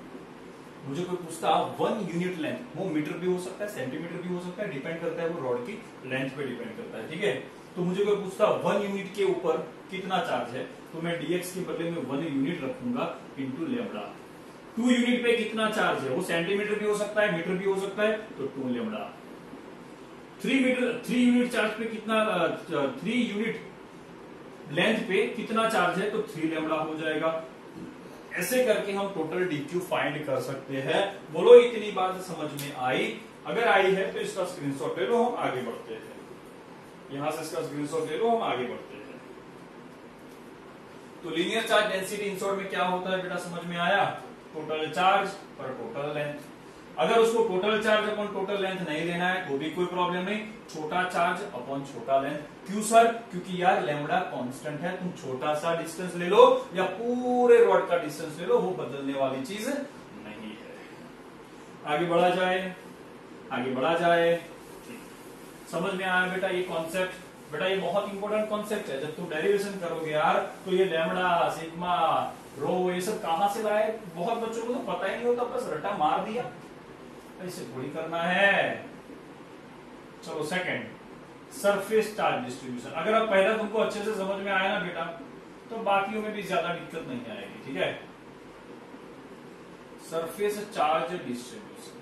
[SPEAKER 1] मुझे कोई पूछता 1 यूनिट लेंथ, वो मीटर भी हो सकता है, सेंटीमीटर भी हो सकता है, डिपेंड करता है वो रॉड की लेंथ पे डिपेंड करता है, ठीक है। तो मुझे कोई पूछता 1 यूनिट के ऊपर कितना चार्ज है, तो मैं dx के बदले में 1 यूनिट रखूंगा इंटू लेमड़ा। 2 यूनिट पे कितना चार्ज है, वो सेंटीमीटर भी हो सकता है, मीटर भी हो सकता है, तो 2 लेमड़ा। 3 यूनिट चार्ज पे कितना 3 यूनिट लेंथ पे कितना चार्ज है, तो 3 लेमड़ा हो जाएगा। ऐसे करके हम टोटल dq फाइंड कर सकते हैं। बोलो इतनी बात समझ में आई? अगर आई है तो इसका स्क्रीनशॉट ले लो, हम आगे बढ़ते हैं। यहां से इसका स्क्रीनशॉट ले लो, हम आगे बढ़ते हैं। तो linear charge density in short में क्या होता है बेटा, समझ में आया? टोटल चार्ज पर टोटल लेंथ। अगर उसको total charge upon total length नहीं लेना है तो भी कोई प्रॉब्लम नहीं, छोटा चार्ज अपॉन छोटा लेंथ। क्यों सर? क्योंकि यार लैम्बडा कांस्टेंट है, तुम छोटा सा डिस्टेंस ले लो या पूरे रॉड का डिस्टेंस ले लो, वो बदलने वाली चीज नहीं है। आगे बढ़ा जाए, आगे बढ़ा जाए। समझ में आया बेटा ये कॉन्सेप्ट? बेटा ये बहुत इंपॉर्टेंट कॉन्सेप्ट है। जब तुम डेरिवेशन करोगे यार, तो ये लैम्बडा, सिग्मा, रो, ये सब कहां से लाए? बहुत बच्चों को तो पता ही नहीं होता, बस रटा मार दिया। ऐसे थोड़ी करना है। चलो सेकंड, सरफेस चार्ज डिस्ट्रीब्यूशन। अगर अब पहला तुमको अच्छे से समझ में आया ना बेटा, तो बाकियों में भी ज्यादा दिक्कत नहीं आएगी, ठीक है। Surface charge distribution,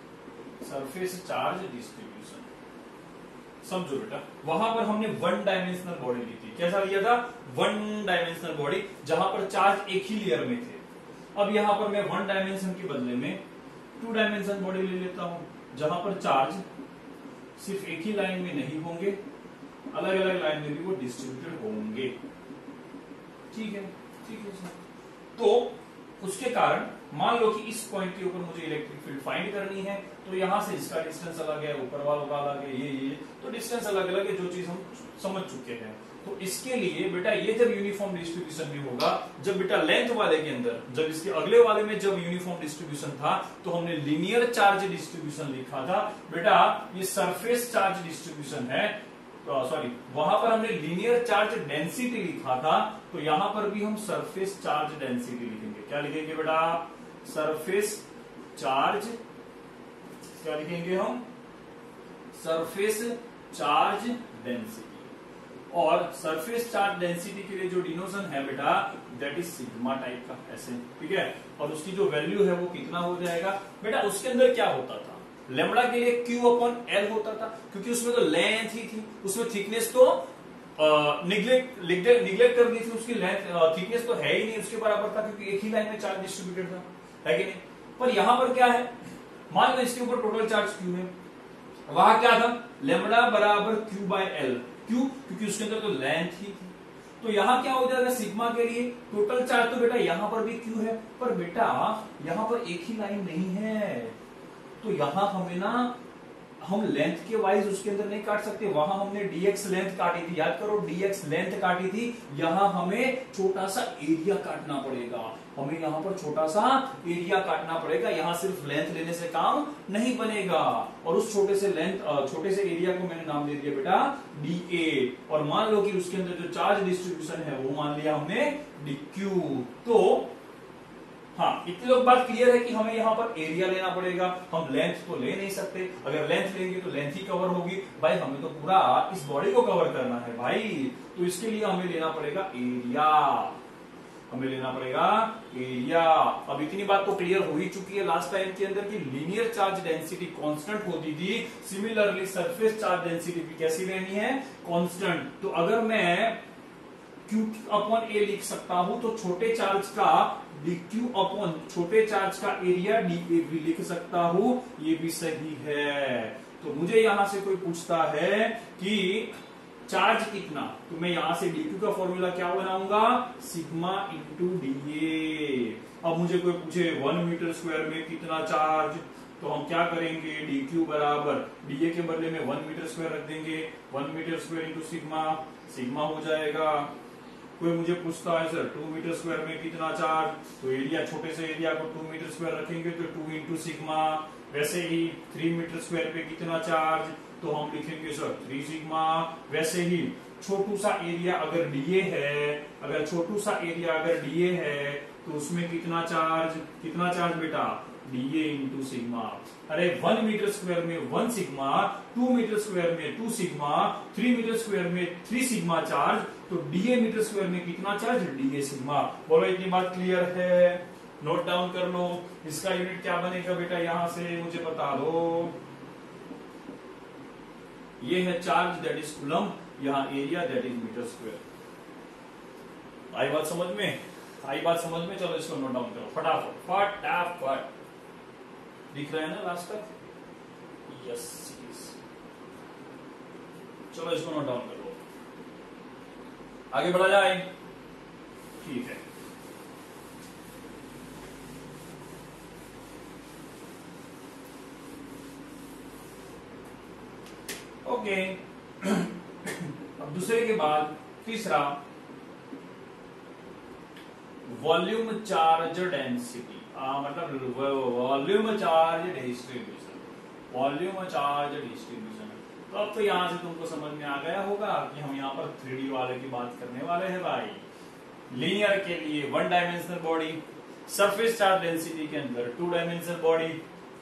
[SPEAKER 1] surface charge distribution समझो बेटा। वहां पर हमने 1 डायमेंशनल बॉडी ली थी। कैसा लिया था? 1 डायमेंशनल बॉडी, जहां पर चार्ज एक ही लेयर में थे। अब यहां पर मैं 1 डायमेंशन के बदले में 2 डायमेंशन बॉडी ले लेता हूं, जहां पर चार्ज सिर्फ एक ही लाइन में नहीं होंगे, अलग अलग लाइन में भी वो डिस्ट्रीब्यूटेड होंगे, ठीक है, ठीक है सर। तो उसके कारण मान लो कि इस पॉइंट के ऊपर मुझे इलेक्ट्रिक फील्ड फाइंड करनी है, तो यहां से इसका डिस्टेंस अलग है, ऊपर वालों का अलग है, ये तो डिस्टेंस अलग अलग है, जो चीज हम समझ चुके हैं। तो इसके लिए बेटा ये जब यूनिफॉर्म डिस्ट्रीब्यूशन में होगा, जब बेटा लेंथ वाले के अंदर, जब इसके अगले वाले में जब यूनिफॉर्म डिस्ट्रीब्यूशन था, तो हमने लीनियर चार्ज डिस्ट्रीब्यूशन लिखा था। बेटा ये सरफेस चार्ज डिस्ट्रीब्यूशन है, सॉरी, वहां पर हमने लीनियर चार्ज डेंसिटी लिखा था, तो यहां पर भी हम सरफेस चार्ज डेंसिटी लिखेंगे। क्या लिखेंगे बेटा? सरफेस चार्ज, क्या लिखेंगे हम? Surface charge density. और सरफेस चार्ज डेंसिटी के लिए जो डिनोशन है बेटा, दैट इज सिग्मा टाइप का, ऐसे, ठीक है। और उसकी जो वैल्यू है वो कितना हो जाएगा बेटा? उसके अंदर क्या होता था? लेमड़ा के लिए Q अपॉन L होता था, क्योंकि उसमें तो लेंथ ही थी, उसमें थिकनेस तो निग्लेक्ट कर दी थी। उसकी लेंथ, थिकनेस तो है ही नहीं उसके बराबर था, क्योंकि एक ही लाइन में चार्ज डिस्ट्रीब्यूटेड था, है कि नहीं? पर यहां पर क्या है? मान लो इसके ऊपर टोटल चार्ज Q है, वहां क्या था? लेमड़ा बराबर Q बाय L। क्यों? क्योंकि उसके अंदर तो लेंथ ही थी। तो यहां क्या हो जाएगा? सिग्मा के लिए टोटल चार्ज तो बेटा यहां पर भी Q है, पर बेटा यहां पर एक ही लाइन नहीं है, तो यहां हमें ना, हम लेंथ के वाइज उसके अंदर नहीं काट सकते। वहां हमने dx लेंथ काटी थी, याद करो, dx लेंथ काटी थी। यहां हमें छोटा सा एरिया काटना पड़ेगा, हमें यहां पर छोटा सा एरिया काटना पड़ेगा। यहां सिर्फ लेंथ लेने से काम नहीं बनेगा। और उस छोटे से लेंथ, छोटे से एरिया को मैंने नाम दे दिया बेटा dA। और मान लो कि उसके अंदर जो चार्ज डिस्ट्रीब्यूशन है वो मान लिया हमने dq। तो हाँ, इतनी लोग बात क्लियर है कि हमें यहाँ पर एरिया लेना पड़ेगा, हम लेंथ तो ले नहीं सकते। अगर लेंथ लेंगे तो लेंथ ही कवर होगी भाई, हमें तो पूरा इस बॉडी को कवर करना है भाई। तो इसके लिए हमें लेना पड़ेगा एरिया, हमें लेना पड़ेगा एरिया। अब इतनी बात तो क्लियर हो ही चुकी है लास्ट टाइम के अंदर कि लीनियर चार्ज डेंसिटी कांस्टेंट होती थी, सिमिलरली सरफेस चार्ज डेंसिटी भी कैसी लेनी है? कांस्टेंट। तो अगर मैं Q अपॉन A लिख सकता हूं, तो छोटे चार्ज का dq अपॉन छोटे चार्ज का एरिया dA भी लिख सकता हूं, ये भी सही है। तो मुझे यहां से कोई पूछता है कि चार्ज कितना, तो मैं यहां से dq का फॉर्मूला क्या बनाऊंगा? Sigma into dA। अब मुझे कोई पूछे 1 मीटर स्क्वायर में कितना चार्ज, तो हम क्या करेंगे? dq बराबर dA के बदले में 1 मीटर स्क्वायर रख देंगे, 1 metre square into sigma, sigma हो जाएगा। कोई मुझे पूछता है सर 2 मीटर स्क्वायर में कितना चार्ज, तो एरिया, छोटे से एरिया को 2 मीटर स्क्वायर रखेंगे तो 2 इंटू सिग्मा। वैसे ही 3 मीटर स्क्वायर पे कितना चार्ज, तो हम लिखेंगे सर 3 सिग्मा। वैसे ही छोटू सा एरिया अगर डीए है, अगर छोटू सा एरिया अगर डीए है तो उसमें कितना चार्ज बेटा, डीए इंटू सिग्मा। अरे 1 मीटर स्क्वायर में 1 सिग्मा, 2 मीटर स्क्वायर में 2 सिग्मा, 3 मीटर स्क्वायर में 3 सिग्मा चार्ज, तो डीए मीटर स्क्वायर में कितना चार्ज, डीए सिग्मा। बोलो इतनी बात क्लियर है? नोट डाउन कर लो। इसका यूनिट क्या बनेगा बेटा, यहां से मुझे बता दो। ये है चार्ज दैट इज कूलम, यहां area that is metre square. आई बात समझ में? आई बात समझ में? चलो इसको नोट डाउन करो फटाफट फटाफट। दिख रहा है ना लास्ट तक? यस। चलो इसको नोट डाउन कर लो, आगे बढ़ा जाए। ठीक है, ओके। अब दूसरे के बाद तीसरा, वॉल्यूम चार्ज डेंसिटी, मतलब volume charge distribution, volume charge distribution. तो अब तो यहां से तुमको समझ में आ गया होगा कि हम यहाँ पर 3D वाले की बात करने वाले हैं भाई। लीनियर के लिए 1 dimensional body, surface charge density के अंदर 2 डायमेंशनल बॉडी,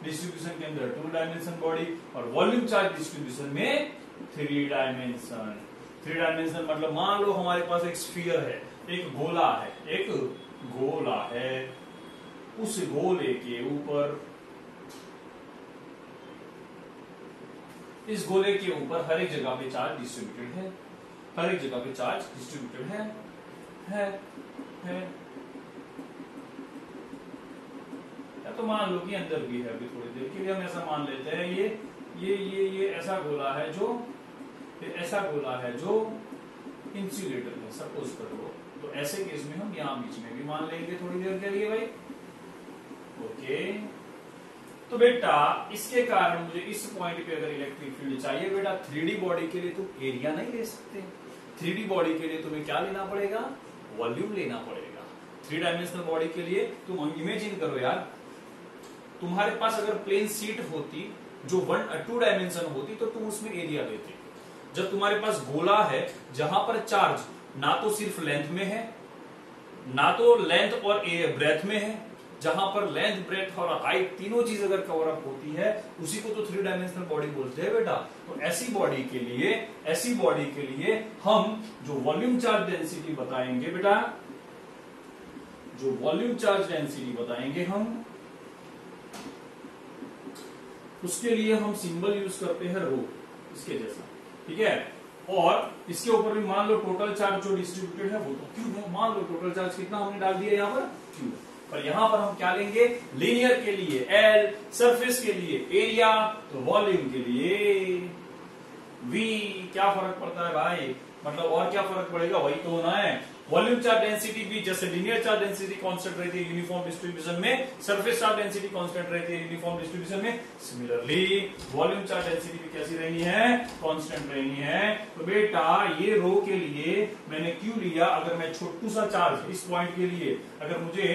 [SPEAKER 1] डिस्ट्रीब्यूशन के अंदर 2 डायमेंशन बॉडी, और वॉल्यूम चार्ज डिस्ट्रीब्यूशन में 3 डायमेंशन। 3 डायमेंशन मतलब मान लो हमारे पास एक स्फीयर है, एक गोला है, एक गोला है, उस गोले के ऊपर, इस गोले के ऊपर हर एक जगह पे चार्ज डिस्ट्रीब्यूटेड है, हर एक जगह पे चार्ज डिस्ट्रीब्यूटेड है। या तो मान लो कि अंदर भी है, अभी थोड़ी देर के लिए हम ऐसा मान लेते हैं ये ऐसा गोला है जो, ऐसा गोला है जो इंसुलेटर है, सपोज कर लो। तो ऐसे केस में हम यहां बीच में भी मान लेंगे थोड़ी देर के लिए भाई। ओके, तो बेटा इसके कारण मुझे इस पॉइंट पे अगर इलेक्ट्रिक फील्ड चाहिए बेटा, 3D बॉडी के लिए तुम एरिया नहीं ले सकते। 3D बॉडी के लिए तुम्हें क्या लेना पड़ेगा, वॉल्यूम लेना पड़ेगा। 3 डायमेंशनल बॉडी के लिए तुम इमेजिन करो यार, तुम्हारे पास अगर प्लेन सीट होती जो 2 डायमेंशन होती तो तुम उसमें एरिया लेते। जब तुम्हारे पास गोला है जहां पर चार्ज ना तो सिर्फ लेंथ में है, ना तो लेंथ और ब्रेथ में है, जहां पर लेंथ ब्रेथ और हाइट तीनों चीज अगर कवर अप होती है उसी को तो 3 डायमेंशनल बॉडी बोलते हैं बेटा। तो ऐसी बॉडी के लिए हम जो वॉल्यूम चार्ज डेंसिटी बताएंगे बेटा, जो वॉल्यूम चार्ज डेंसिटी बताएंगे हम, उसके लिए हम सिंबल यूज करते हैं रो, इसके जैसा, ठीक है। और इसके ऊपर भी मान लो टोटल चार्ज जो डिस्ट्रीब्यूटेड है वो तो क्यूब है। मान लो टोटल चार्ज कितना हमने डाल दिया यहाँ पर, क्यूब। पर यहां पर हम क्या लेंगे, लीनियर के लिए एल, सरफेस के लिए एरिया, तो वॉल्यूम के लिए वी। क्या फर्क पड़ता है भाई, मतलब और क्या फर्क पड़ेगा, वही तो होना है। वॉल्यूम चार्ज डेंसिटी भी जैसे लीनियर चार्ज डेंसिटी कांस्टेंट रहती है यूनिफॉर्म डिस्ट्रीब्यूशन में, सरफेस चार्ज डेंसिटी कांस्टेंट रहती है यूनिफॉर्म डिस्ट्रीब्यूशन में, सिमिलरली वॉल्यूम चार्ज डेंसिटी भी कैसी रहनी है, कांस्टेंट रहनी है। तो बेटा ये रो के लिए मैंने क्यों लिया, अगर मैं छोटू सा चार्ज इस पॉइंट के लिए अगर मुझे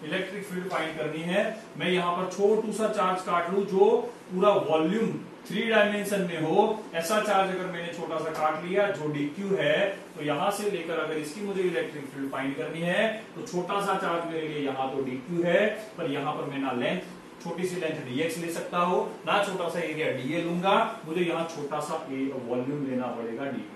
[SPEAKER 1] इलेक्ट्रिक फील्ड फाइंड करनी है, मैं यहां पर छोटू सा चार्ज काट लू जो पूरा वॉल्यूम 3 डायमेंशन में हो, ऐसा चार्ज अगर मैंने छोटा सा काट लिया जो dq है, तो यहां से लेकर अगर इसकी मुझे इलेक्ट्रिक फील्ड फाइंड करनी है तो छोटा सा चार्ज मेरे लिए यहाँ तो dq है, पर यहां पर मैं ना लेंथ, छोटी सी लेंथ dx ले सकता हो, ना छोटा सा एरिया dA लूंगा, मुझे यहाँ छोटा सा वॉल्यूम लेना पड़ेगा dp।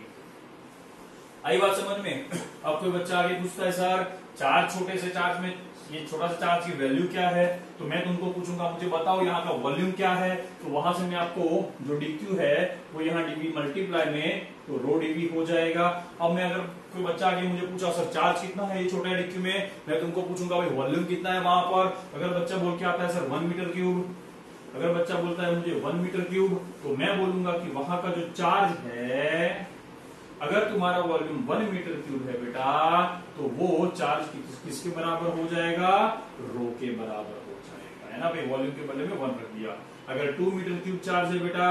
[SPEAKER 1] आई बात समझ में? अब कोई बच्चा आगे पूछता है सर चार्ज, छोटे से चार्ज में ये छोटा सा चार्ज की वैल्यू क्या है, तो मैं तुमको पूछूंगा मुझे बताओ यहाँ का वॉल्यूम क्या है, तो वहां से मैं आपको जो dq है वो यहाँ dv मल्टीप्लाई में तो रो dv हो जाएगा। अब मैं अगर कोई बच्चा आगे मुझे पूछा सर चार्ज कितना है ये छोटा dq में, मैं तुमको पूछूंगा भाई वॉल्यूम कितना है वहां पर। अगर बच्चा बोल के आता है सर 1 मीटर क्यूब, अगर बच्चा बोलता है मुझे 1 मीटर क्यूब, तो मैं बोलूंगा कि वहां का जो चार्ज है, अगर तुम्हारा वॉल्यूम 1 मीटर क्यूब है बेटा, तो वो चार्ज किसके बराबर हो जाएगा, रो के बराबर हो जाएगा, है ना भाई। वॉल्यूम के बदले में 1 रख दिया। अगर 2 मीटर क्यूब चार्ज है बेटा,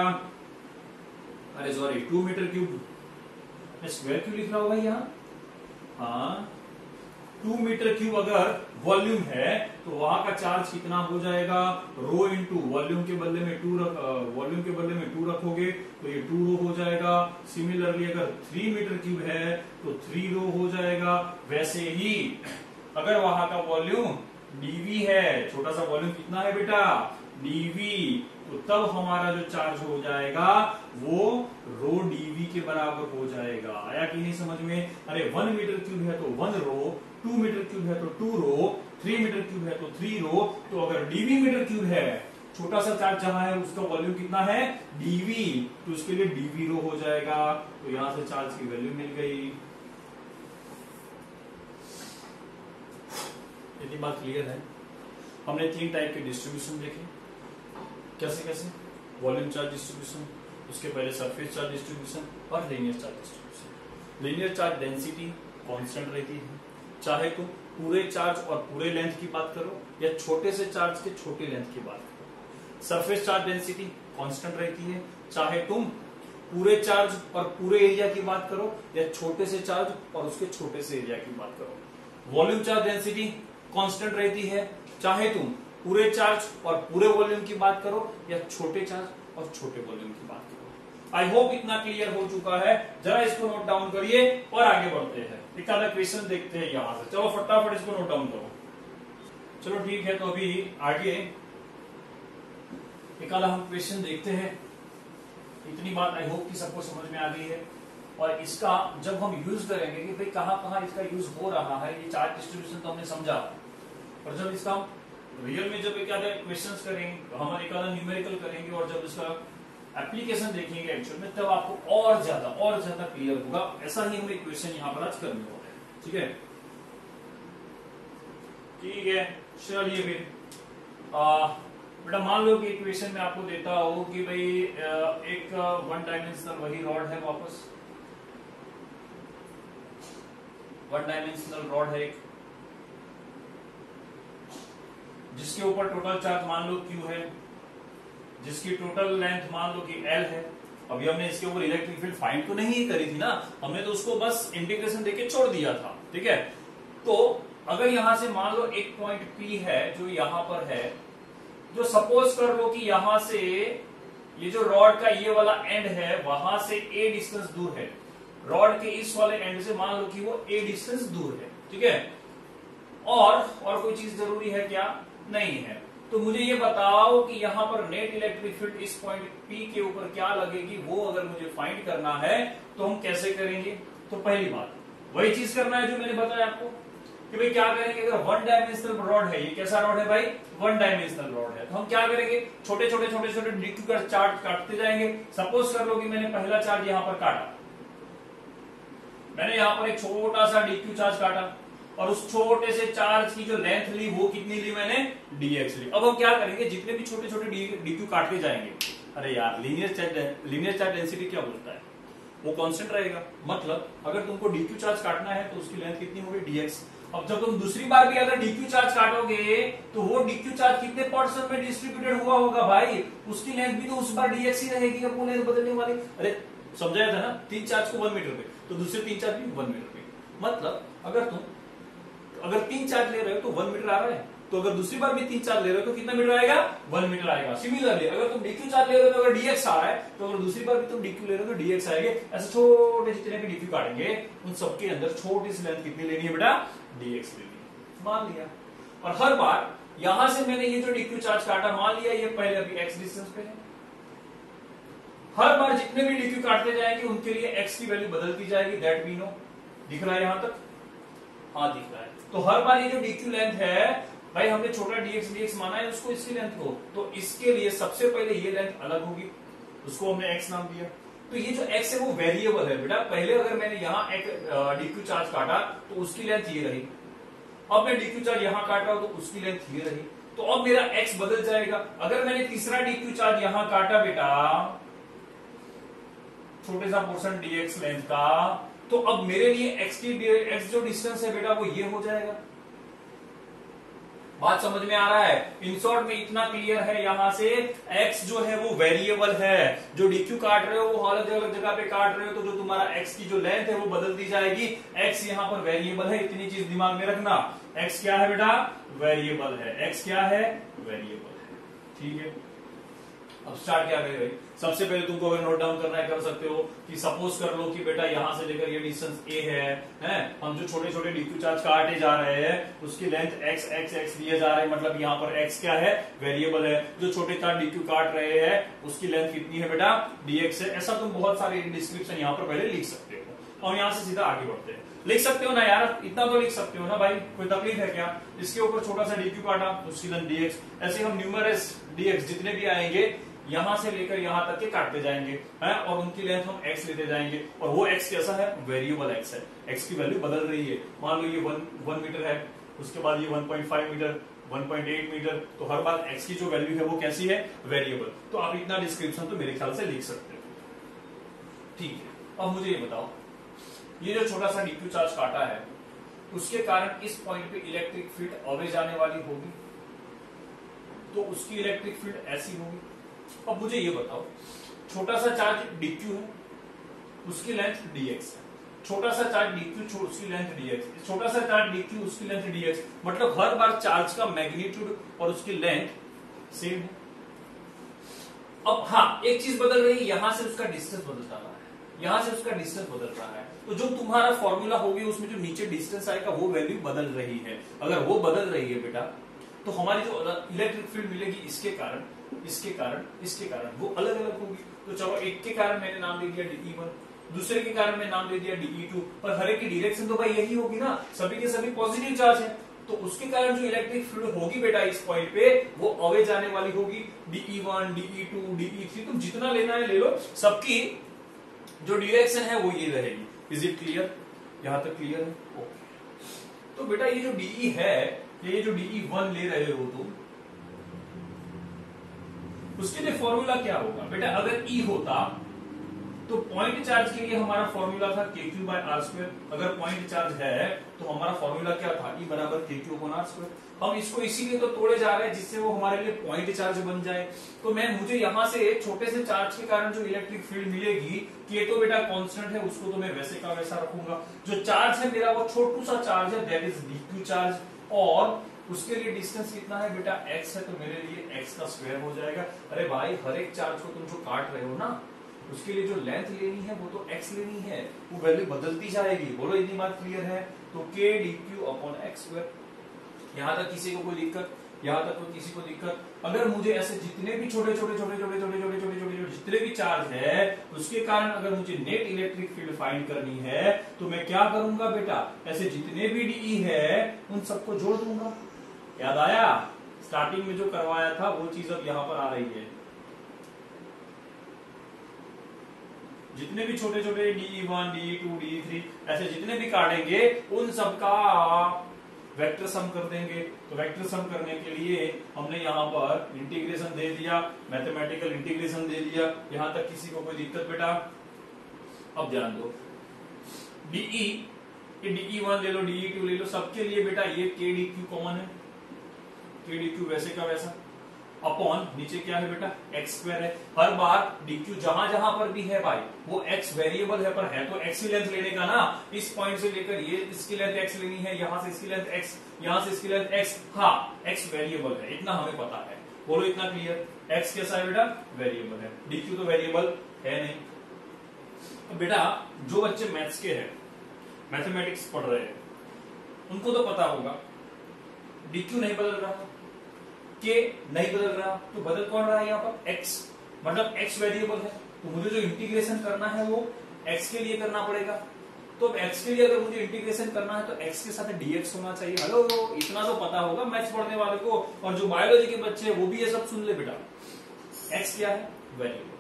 [SPEAKER 1] अरे सॉरी 2 मीटर क्यूब, मैं स्क्वायर क्यों लिख रहा हूं भाई यहाँ, हाँ 2 मीटर क्यूब अगर वॉल्यूम है तो वहां का चार्ज कितना हो जाएगा, रो इंटू वॉल्यूम के बदले में 2 रखोगे तो ये 2 रो हो जाएगा। सिमिलरली अगर 3 मीटर क्यूब है तो 3 रो हो जाएगा। वैसे ही अगर वहां का वॉल्यूम डीवी है, छोटा सा वॉल्यूम कितना है बेटा, डीवी, तो तब हमारा जो चार्ज हो जाएगा वो रो डीवी के बराबर हो जाएगा। आया कि नहीं समझ में? अरे 1 मीटर क्यूब है तो 1 रो, 2 मीटर क्यूब है तो 2 रो, 3 मीटर क्यूब है तो 3 रो। तो अगर डीवी मीटर क्यूब है, छोटा सा चार्ज जहां है उसका वॉल्यूम कितना है, डीवी, तो उसके लिए डीवी रो हो जाएगा। तो यहां से चार्ज की वैल्यू मिल गई। इतनी बात क्लियर है? हमने 3 टाइप के डिस्ट्रीब्यूशन देखे, कैसे कैसे, वॉल्यूम चार्ज डिस्ट्रीब्यूशन, उसके पहले सरफेस चार्ज डिस्ट्रीब्यूशन और linear charge distribution. Linear charge density constant रहती है, चाहे तुम पूरे चार्ज और पूरे लेंथ की बात करो या छोटे से चार्ज के छोटे लेंथ की बात करो। सरफेस चार्ज डेंसिटी कांस्टेंट रहती है, चाहे तुम पूरे चार्ज और पूरे एरिया की बात करो या छोटे से चार्ज और उसके छोटे से एरिया की बात करो। वॉल्यूम चार्ज डेंसिटी कांस्टेंट रहती है, चाहे तुम पूरे चार्ज और पूरे वॉल्यूम की बात करो या छोटे चार्ज और छोटे वॉल्यूम की बात करो। आई होप इतना क्लियर हो चुका है। जरा इसको नोट डाउन करिए और आगे बढ़ते हैं। एक आधा क्वेश्चन देखते हैं यहां से, चलो फटाफट इसको नोट डाउन करो। चलो ठीक है, तो अभी आगे एक आधा हम क्वेश्चन देखते हैं। इतनी बात आई होप कि सबको समझ में आ गई है। और इसका जब हम यूज करेंगे कि भाई कहां कहां इसका यूज हो रहा है, ये चार्ज डिस्ट्रीब्यूशन तो हमने समझा, और जब इसका हम रियल में जब एक आधा क्वेश्चंस करेंगे, हम एक आधा न्यूमेरिकल करेंगे और जब इसका एप्लीकेशन देखेंगे एक्चुअल में, तब आपको और ज्यादा क्लियर होगा। ऐसा ही हमें क्वेश्चन यहाँ पर आज करने होगा। ठीक है, ठीक है, चलिए फिर बेटा मान लो कि इक्वेशन में आपको देता हो कि भाई एक 1 डायमेंशनल वही रॉड है, वापस 1 डायमेंशनल रॉड है एक, जिसके ऊपर टोटल चार्ज मान लो Q है, जिसकी टोटल लेंथ मान लो कि L है। अभी हमने इसके ऊपर इलेक्ट्रिक फील्ड फाइंड तो नहीं करी थी ना, हमने तो उसको बस इंटीग्रेशन देके छोड़ दिया था। ठीक है, तो अगर यहां से मान लो एक पॉइंट P है जो यहां पर है, जो सपोज कर लो कि यहां से ये जो रॉड का ये वाला एंड है वहां से A डिस्टेंस दूर है, रॉड के इस वाले एंड से मान लो कि वो A डिस्टेंस दूर है। ठीक है, और कोई चीज जरूरी है क्या? नहीं है। तो मुझे ये बताओ कि यहां पर नेट इलेक्ट्रिक फील्ड इस पॉइंट P के ऊपर क्या लगेगी, वो अगर मुझे फाइंड करना है तो हम कैसे करेंगे? तो पहली बात वही चीज करना है जो मैंने बताया आपको कि भाई क्या करेंगे, अगर 1 डायमेंशनल रॉड है, ये कैसा रॉड है भाई, 1 डायमेंशनल रॉड है, तो हम क्या करेंगे, छोटे छोटे डीक्यू का चार्ज काटते जाएंगे। सपोज कर लो कि मैंने पहला चार्ज यहां पर काटा, मैंने यहां पर एक छोटा सा डीक्यू चार्ज काटा और उस छोटे से चार्ज की जो लेंथ ली वो कितनी ली मैंने, dx ली। अब हम क्या करेंगे, जितने भी छोटे छोटे डीक्यू काटते जाएंगे, अरे यार लीनियर चार्ज डेंसिटी क्या बोलता है, वो कांस्टेंट रहेगा। मतलब अगर तुमको डीक्यू चार्ज काटना है तो उसकी लेंथ कितनी होगी, dx। अब जब तुम दूसरी बार भी अगर डीक्यू चार्ज काटोगे तो वो डीक्यू चार्ज कितने पोर्शन में डिस्ट्रीब्यूटेड हुआ होगा भाई, उसकी लेंथ भी तो उस बार dx ही रहेगी, अब वो लेंथ बदलने वाली। अरे समझाया था ना, 3 चार्ज को 1 मीटर पे, तो दूसरे 3 चार्ज भी 1 मीटर पे। मतलब अगर 3 चार्ज ले रहे हो तो 1 मीटर आ रहा है, तो अगर दूसरी बार भी 3 चार्ज ले रहे हो तो कितना मीटर आएगा, 1 मीटर आएगा। सिमिलरली अगर तुम डीक्यू चार्ज ले रहे हो तो अगर dx आ रहा है, तो अगर दूसरी बार भी तुम डीक्यू ले रहे हो तो dx आएंगे। ऐसे छोटे जितने भी डीक्यू काटेंगे उन सबके अंदर छोटी सी लेंथ कितनी लेनी है बेटा, dx लेनी है, मान लिया। और हर बार यहां से मैंने ये जो डीक्यू चार्ज काटा, मान लिया ये पहले अभी x डिस्टेंस पे है, हर बार जितने भी डीक्यू काटते जाएंगे उनके लिए x की वैल्यू बदलती जाएगी, दैट वी नो। दिख रहा है यहां तक? हाँ दिख रहा है। तो हर बार ये जो डीक्यू लेंथ है भाई, हमने छोटा dx माना है उसको, इसकी लेंथ को, तो इसके लिए सबसे पहले ये लेंथ अलग होगी, उसको हमने x नाम दिया। तो ये जो x है वो वेरिएबल है बेटा। पहले अगर मैंने यहाँ एक डीक्यू चार्ज काटा तो उसकी लेंथ ये रही, अब मैं डीक्यू चार्ज यहां काट रहा हूं तो उसकी लेंथ ये रही, तो अब मेरा x बदल जाएगा। अगर मैंने तीसरा डीक्यू चार्ज यहां काटा बेटा, छोटे सा पोर्शन dx लेंथ का, तो अब मेरे लिए x जो डिस्टेंस है बेटा वो ये हो जाएगा। बात समझ में आ रहा है? इन शॉर्ट में इतना क्लियर है यहां से, x जो है वो वेरिएबल है, जो dq काट रहे हो वो अलग अलग जगह पे काट रहे हो, तो जो तुम्हारा x की जो लेंथ है वो बदल दी जाएगी। x यहां पर वेरिएबल है, इतनी चीज दिमाग में रखना। x क्या है बेटा? वेरिएबल है। x क्या है? वेरिएबल है। ठीक है, अब स्टार्ट क्या करें भाई? सबसे पहले तुमको अगर नोट डाउन करना है कर सकते हो कि सपोज कर लो कि बेटा यहां से लेकर ये डिस्टेंस a है, हम जो छोटे छोटे dq चार्ज काटे जा रहे हैं उसकी लेंथ x x x दिए जा रहे हैं, मतलब यहां पर x क्या है? वेरिएबल है। जो छोटे चार्ज dq काट रहे हैं उसकी लेंथ कितनी है बेटा? dx है। ऐसा तुम बहुत सारे डिस्क्रिप्शन यहां पर पहले लिख सकते हो और यहां से सीधा आगे बढ़ते हैं। लिख सकते हो ना यार, इतना तो लिख सकते हो ना भाई, कोई तकलीफ है क्या? इसके ऊपर छोटा सा dq काटा तो उसकी लेंथ dx। ऐसे हम न्यूमरस dx जितने भी आएंगे यहां से लेकर यहां तक के काटते जाएंगे हैं, और उनकी लेंथ हम x लेते जाएंगे, और वो x कैसा है? वेरिएबल x है। x की वैल्यू बदल रही है। मान लो ये 1 मीटर है, उसके बाद ये 1.5 मीटर, 1.8 मीटर, तो हर बार x की जो वैल्यू है वो कैसी है? वेरिएबल। तो आप इतना डिस्क्रिप्शन तो मेरे ख्याल से लिख सकते हो। ठीक है, अब मुझे ये बताओ, ये जो छोटा सा dq चार्ज काटा है उसके कारण इस पॉइंट पे इलेक्ट्रिक फील्ड अवे जाने वाली होगी, तो उसकी इलेक्ट्रिक फील्ड ऐसी होगी। अब मुझे ये बताओ, छोटा सा चार्ज dq है, उसकी लेंथ dx है, छोटा सा चार्ज dq उसकी लेंथ dx, छोटा सा चार्ज dq उसकी लेंथ dx, मतलब हर बार चार्ज का मैग्नीट्यूड और उसकी लेंथ सेम है। अब हाँ, एक चीज बदल रही है, यहां से उसका डिस्टेंस बदल रहा है, यहां से उसका डिस्टेंस बदल रहा है, तो जो तुम्हारा फॉर्मूला होगी उसमें जो नीचे डिस्टेंस आएगा वो वैल्यू बदल रही है। अगर वो बदल रही है बेटा तो हमारी जो इलेक्ट्रिक फील्ड मिलेगी इसके कारण, इसके कारण, इसके कारण वो अलग अलग होगी। तो चलो, एक के कारण मैंने नाम दे दिया dE1, दूसरे के कारण मैंने नाम दे दिया dE2, पर हर एक की डायरेक्शन तो भाई यही होगी ना, सभी के सभी पॉजिटिव चार्ज है, तो उसके कारण जो इलेक्ट्रिक फील्ड होगी बेटा इस पॉइंट पे वो अवे जाने वाली होगी। dE1, dE2, dE3, तुम जितना लेना है ले लो, सबकी जो डायरेक्शन है वो ये रहेगी। Is it clear? यहां तक क्लियर है? ओके। तो बेटा ये जो dE है, ये जो dE1 ले रहे हो तुम, उसके लिए फॉर्मूला क्या होगा बेटा? अगर E होता तो पॉइंट चार्ज के लिए हमारा फॉर्मूला था KQ/R²। अगर पॉइंट चार्ज है तो हमारा फॉर्मूला क्या था? E बराबर KQ/R²। हम इसको इसीलिए तो तोड़े जा रहे हैं जिससे वो हमारे लिए पॉइंट चार्ज बन जाए। तो मुझे यहां से छोटे से चार्ज के कारण जो इलेक्ट्रिक फील्ड मिलेगी, K तो बेटा कांस्टेंट है, उसको तो मैं वैसे का वैसा रखूंगा। जो चार्ज है मेरा वो छोटू सा चार्ज है, दैट इज dQ चार्ज, और उसके लिए डिस्टेंस कितना है बेटा? x है, तो मेरे लिए x का स्क्वायर हो जाएगा। अरे भाई, हर एक चार्ज को तुम जो काट रहे हो ना उसके लिए जो लेंथ लेनी है वो तो x लेनी है, वो वैल्यू बदलती जाएगी। बोलो इतनी बात क्लियर है? तो k dQ/x²। यहां तक किसी को कोई दिक्कत? यहां तक कोई किसी को दिक्कत? अगर मुझे ऐसे जितने भी छोटे छोटे छोटे छोटे छोटे छोटे छोटे छोटे जितने भी चार्ज है उसके कारण अगर मुझे नेट इलेक्ट्रिक फील्ड फाइंड करनी है तो मैं क्या करूंगा बेटा? ऐसे जितने भी dE है उन सबको जोड़ दूंगा। याद आया? स्टार्टिंग में जो करवाया था वो चीज अब यहां पर आ रही है। जितने भी छोटे छोटे dE1, dE2, dE3 ऐसे जितने भी काटेंगे उन सबका वेक्टर सम कर देंगे। तो वेक्टर सम करने के लिए हमने यहाँ पर इंटीग्रेशन दे दिया, मैथमेटिकल इंटीग्रेशन दे दिया। यहां तक किसी को कोई दिक्कत बेटा? अब ध्यान दो, dE, ये dE1 ले लो, dE2 ले लो, सबके लिए बेटा ये k dQ कॉमन है, k dQ वैसे का वैसा, अपॉन नीचे क्या है बेटा? x² है। हर बार dQ जहां जहां पर भी है भाई वो x वेरिएबल है, पर है तो x की लेंथ लेने का ना। इस पॉइंट से लेकर ये इसकी लेंथ x लेनी है, यहां से इसकी लेंथ x, यहां से इसकी लेंथ x। हाँ, x वेरिएबल है, इतना हमें पता है। बोलो इतना क्लियर? x कैसा है बेटा? वेरिएबल है। dQ तो वेरिएबल है नहीं। तो बेटा जो बच्चे मैथ्स के हैं, मैथमेटिक्स पढ़ रहे हैं, उनको तो पता होगा dQ नहीं बदल रहा, k नहीं बदल रहा, तो बदल कौन रहा है यहाँ पर? x, मतलब x वेरिएबल है, तो मुझे जो इंटीग्रेशन करना है वो x के लिए करना पड़ेगा। तो x के लिए अगर मुझे इंटीग्रेशन करना है तो x के साथ dx होना चाहिए। हेलो, इतना तो पता होगा मैथ्स पढ़ने वाले को, और जो बायोलॉजी के बच्चे वो भी ये सब सुन ले बेटा। x क्या है? वेरिएबल।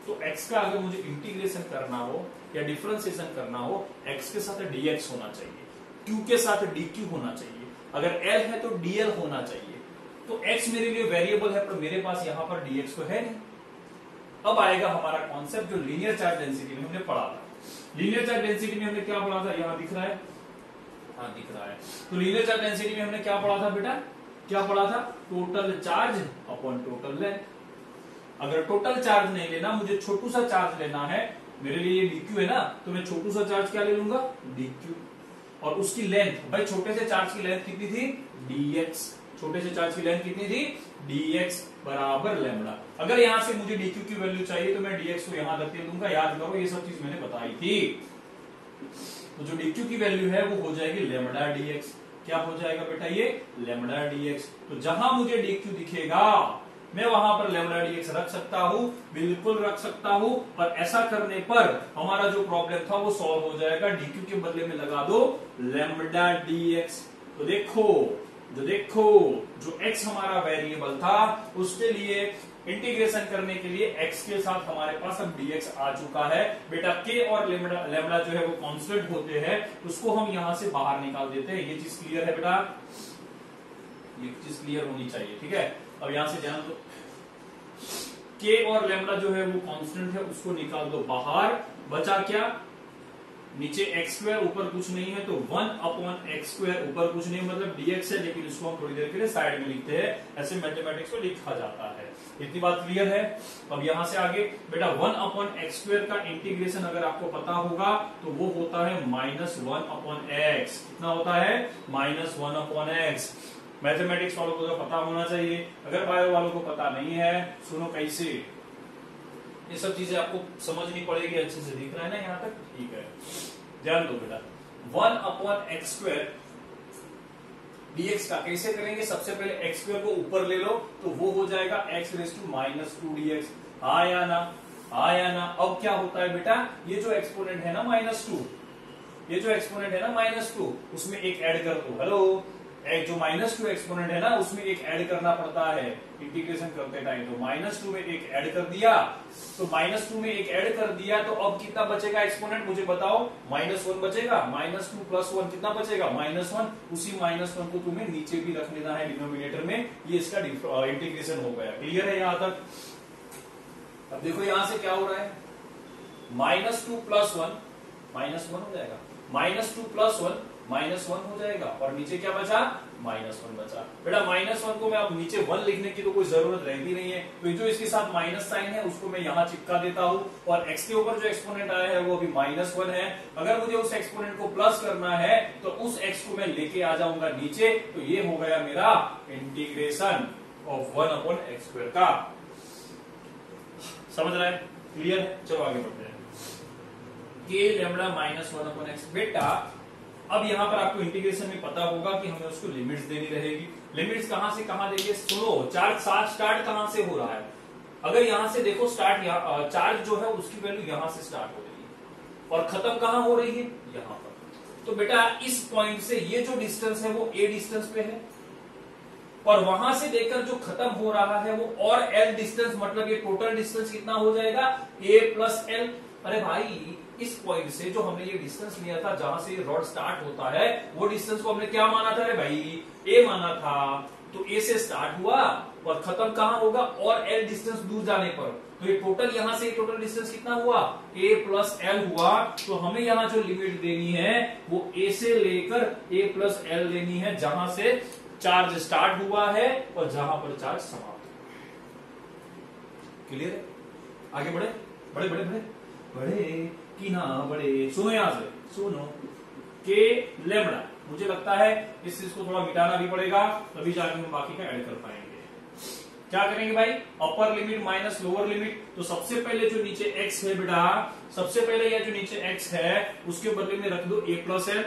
[SPEAKER 1] तो x का अगर मुझे इंटीग्रेशन करना हो या डिफरेंशिएशन करना हो, x के साथ dx होना चाहिए, q के साथ dq होना चाहिए, अगर l है तो dl होना चाहिए। तो x मेरे लिए वेरिएबल है, पर मेरे पास यहां पर dx तो है नहीं। अब आएगा हमारा कॉन्सेप्ट जो लीनियर चार्ज डेंसिटी में हमने पढ़ा था। लीनियर चार्ज डेंसिटी में हमने क्या पढ़ा था? यहां दिख रहा है? हाँ दिख रहा है। तो लीनियर चार्ज डेंसिटी में हमने क्या पढ़ा था बेटा? क्या पढ़ा था? Total charge upon total length. अगर टोटल चार्ज नहीं लेना, मुझे छोटू सा चार्ज लेना है, मेरे लिए ये dq है ना, तो मैं छोटू सा चार्ज क्या ले लूंगा? dq। और उसकी लेंथ, भाई छोटे से चार्ज की लेंथ कितनी थी? dx। छोटे से चार्ज की लेंथ कितनी थी? dx बराबर लैम्बडा। अगर यहां से मुझे dq की वैल्यू चाहिए तो मैं dx को यहां रख दूंगा। याद करो ये सब चीज मैंने बताई थी। तो जो dq की वैल्यू है वो हो जाएगी लैम्बडा dx। क्या हो जाएगा बेटा? ये लैम्बडा dx। तो जहां मुझे dq दिखेगा मैं वहां पर लैम्बडा dx रख सकता हूं, बिल्कुल रख सकता हूं। और ऐसा करने पर हमारा जो प्रॉब्लम था वो सॉल्व हो जाएगा। dq के बदले में लगा दो लैम्बडा dx। तो देखो जो x हमारा वेरिएबल था उसके लिए इंटीग्रेशन करने के लिए x के साथ हमारे पास अब dx आ चुका है। बेटा k और लैम्बडा जो है वो कांस्टेंट होते हैं, उसको हम यहां से बाहर निकाल देते हैं। ये चीज क्लियर है बेटा? ये चीज क्लियर होनी चाहिए, ठीक है। अब यहां से ध्यान दो, k और लैम्बडा जो है वो कांस्टेंट है, उसको निकाल दो बाहर। बचा क्या? नीचे x स्क्वायर, ऊपर कुछ नहीं है, तो 1 अपॉन एक्स स्क्वायर, ऊपर कुछ नहीं मतलब dx है, लेकिन इसको हम थोड़ी देर के लिए साइड में लिखते हैं। ऐसे मैथमेटिक्स को लिखा जाता है। इतनी बात क्लियर है? अब यहां से आगे बेटा 1 अपॉन एक्स स्क्वायर का इंटीग्रेशन अगर आपको पता होगा तो वो होता है -1 अपॉन एक्स। कितना होता है? -1 अपॉन एक्स। मैथमेटिक्स वालों को तो पता होना चाहिए। अगर बायो वालों को पता नहीं है, सुनो कैसे, ये सब चीजें आपको समझनी पड़ेगी। अच्छे से दिख रहा है ना यहाँ तक? ठीक है, ध्यान दो बेटा। 1 अपॉन एक्स स्क्वायर dx का कैसे करेंगे? सबसे पहले एक्स स्क्वायर को ऊपर ले लो तो वो हो जाएगा x रेज़ टू -2 dx। हाँ या ना? हाँ या ना? अब क्या होता है बेटा? ये जो एक्सपोनेंट है ना -2, ये जो एक्सपोनेंट है ना -2, उसमें एक ऐड कर दो। हेलो, एक जो -2 एक्सपोनेंट है ना उसमें एक ऐड करना पड़ता है इंटीग्रेशन करते टाइम। तो -2 में एक ऐड कर दिया, तो -2 में एक ऐड कर दिया, तो अब कितना बचेगा एक्सपोनेंट? मुझे बताओ। -1 बचेगा। -2 + 1 कितना बचेगा? -1। उसी -1 को तुम्हें नीचे भी रख लेना है डिनोमिनेटर में। ये इसका इंटीग्रेशन हो गया। क्लियर है यहां तक? अब देखो यहां से क्या हो रहा है, -2 + 1 -1 हो जाएगा, -2 + 1 -1 हो जाएगा, और नीचे क्या बचा? -1 बचा। बेटा -1 को मैं अब नीचे 1 लिखने की तो कोई जरूरत रहती नहीं है, तो जो इसके साथ माइनस साइन है उसको मैं यहां चिपका देता हूं। और x के ऊपर जो एक्सपोनेंट आया है वो अभी -1 है। अगर मुझे उस एक्सपोनेंट को प्लस करना है तो उस x को मैं लेके आ जाऊंगा नीचे। तो ये हो गया मेरा integration of 1 upon x square का। समझ रहा है? क्लियर है? चलो आगे बढ़ते हैं। के लैम्बडा -1 अपॉन एक्स। बेटा अब यहां पर आपको इंटीग्रेशन में पता होगा कि हमें उसको लिमिट्स देनी रहेगी। लिमिट्स कहां से कहां देंगे? सुनो, चार्ज स्टार्ट कहां से हो रहा है? अगर यहां से देखो स्टार्ट, चार्ज जो है उसकी वैल्यू यहां से स्टार्ट हो रही है और खत्म कहां हो रही है? यहां पर। तो बेटा इस पॉइंट से ये जो डिस्टेंस है वो a डिस्टेंस पे है, और वहां से लेकर जो खत्म हो रहा है वो और l डिस्टेंस, मतलब ये टोटल डिस्टेंस कितना हो जाएगा? a + l। अरे भाई इस पॉइंट से जो हमने ये डिस्टेंस लिया था जहां से ये रॉड स्टार्ट होता है, वो डिस्टेंस को हमने क्या माना था? अरे भाई a माना था। तो a से स्टार्ट हुआ और खत्म कहां होगा? और l डिस्टेंस दूर जाने पर। तो ये टोटल यहां से टोटल डिस्टेंस कितना हुआ? a + l हुआ। तो हमें यहां जो लिमिट देनी है वो a से लेकर a + l लेनी है, जहां से चार्ज स्टार्ट हुआ है और जहां पर चार्ज समाप्त हुआ। क्लियर है? आगे बढ़े? बड़े बड़े बड़े बड़े कि ना बड़े? सुनो यहां से, सुनो। के लैम्बडा, मुझे लगता है इस चीज को थोड़ा मिटाना भी पड़ेगा, तभी जाकर हम बाकी का ऐड कर पाएंगे। क्या करेंगे भाई? Upper limit minus lower limit. तो सबसे पहले जो नीचे x है बेटा, सबसे पहले यह जो नीचे x है उसके बदले में रख दो a + l।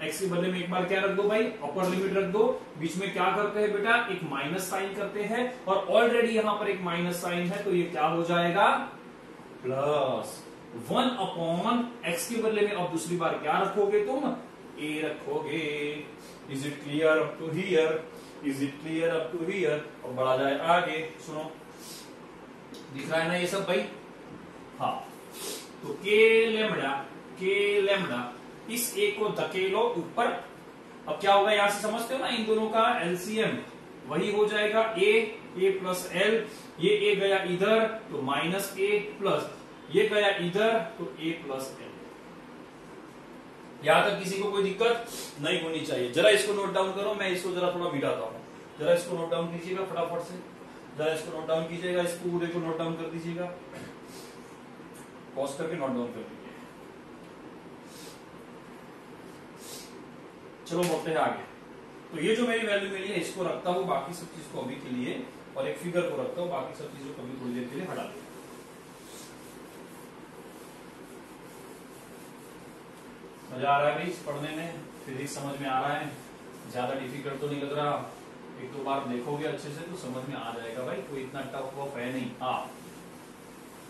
[SPEAKER 1] x के बदले में एक बार क्या रख दो भाई? अपर लिमिट रख दो। बीच में क्या करते हैं बेटा? एक माइनस साइन करते हैं, और ऑलरेडी यहां पर एक माइनस साइन है, तो ये क्या हो जाएगा? +1 अपॉन x के बदले में अब दूसरी बार क्या रखोगे तुम? a रखोगे। Is it clear up to here? Is it clear up to here? और बढ़ा जाए आगे। सुनो, दिख रहा है ना ये सब भाई? हाँ, तो के लैम्बडा इस a को धकेलो ऊपर। अब क्या होगा यहां से समझते हो ना? इन दोनों का एलसीएम वही हो जाएगा a + l। ये a गया इधर तो -a प्लस ये गया इधर तो a + l। यहां तक किसी को कोई दिक्कत नहीं होनी चाहिए। जरा इसको नोट डाउन करो, मैं इसको जरा थोड़ा मिटाता हूं। जरा इसको नोट डाउन कीजिएगा फटाफट से, जरा इसको नोट डाउन कीजिएगा, इस पूरे को नोट डाउन कर दीजिएगा, पॉज करके नोट डाउन कर दीजिए। चलो बढ़ते हैं आगे। तो ये जो मेरी वैल्यू मिली है इसको रखता हूं, बाकी सब चीज को अभी के लिए, और एक फिगर को रखता हूं, बाकी सब चीजों को अभी थोड़ी देर के लिए हटा दूंगा। मजा आ रहा है भाई पढ़ने में, फिजिक्स समझ में आ रहा है, ज्यादा डिफिकल्ट तो नहीं लग रहा, एक दो बार देखोगे अच्छे से तो समझ में आ जाएगा भाई, कोई इतना टफ वफ है नहीं। हाँ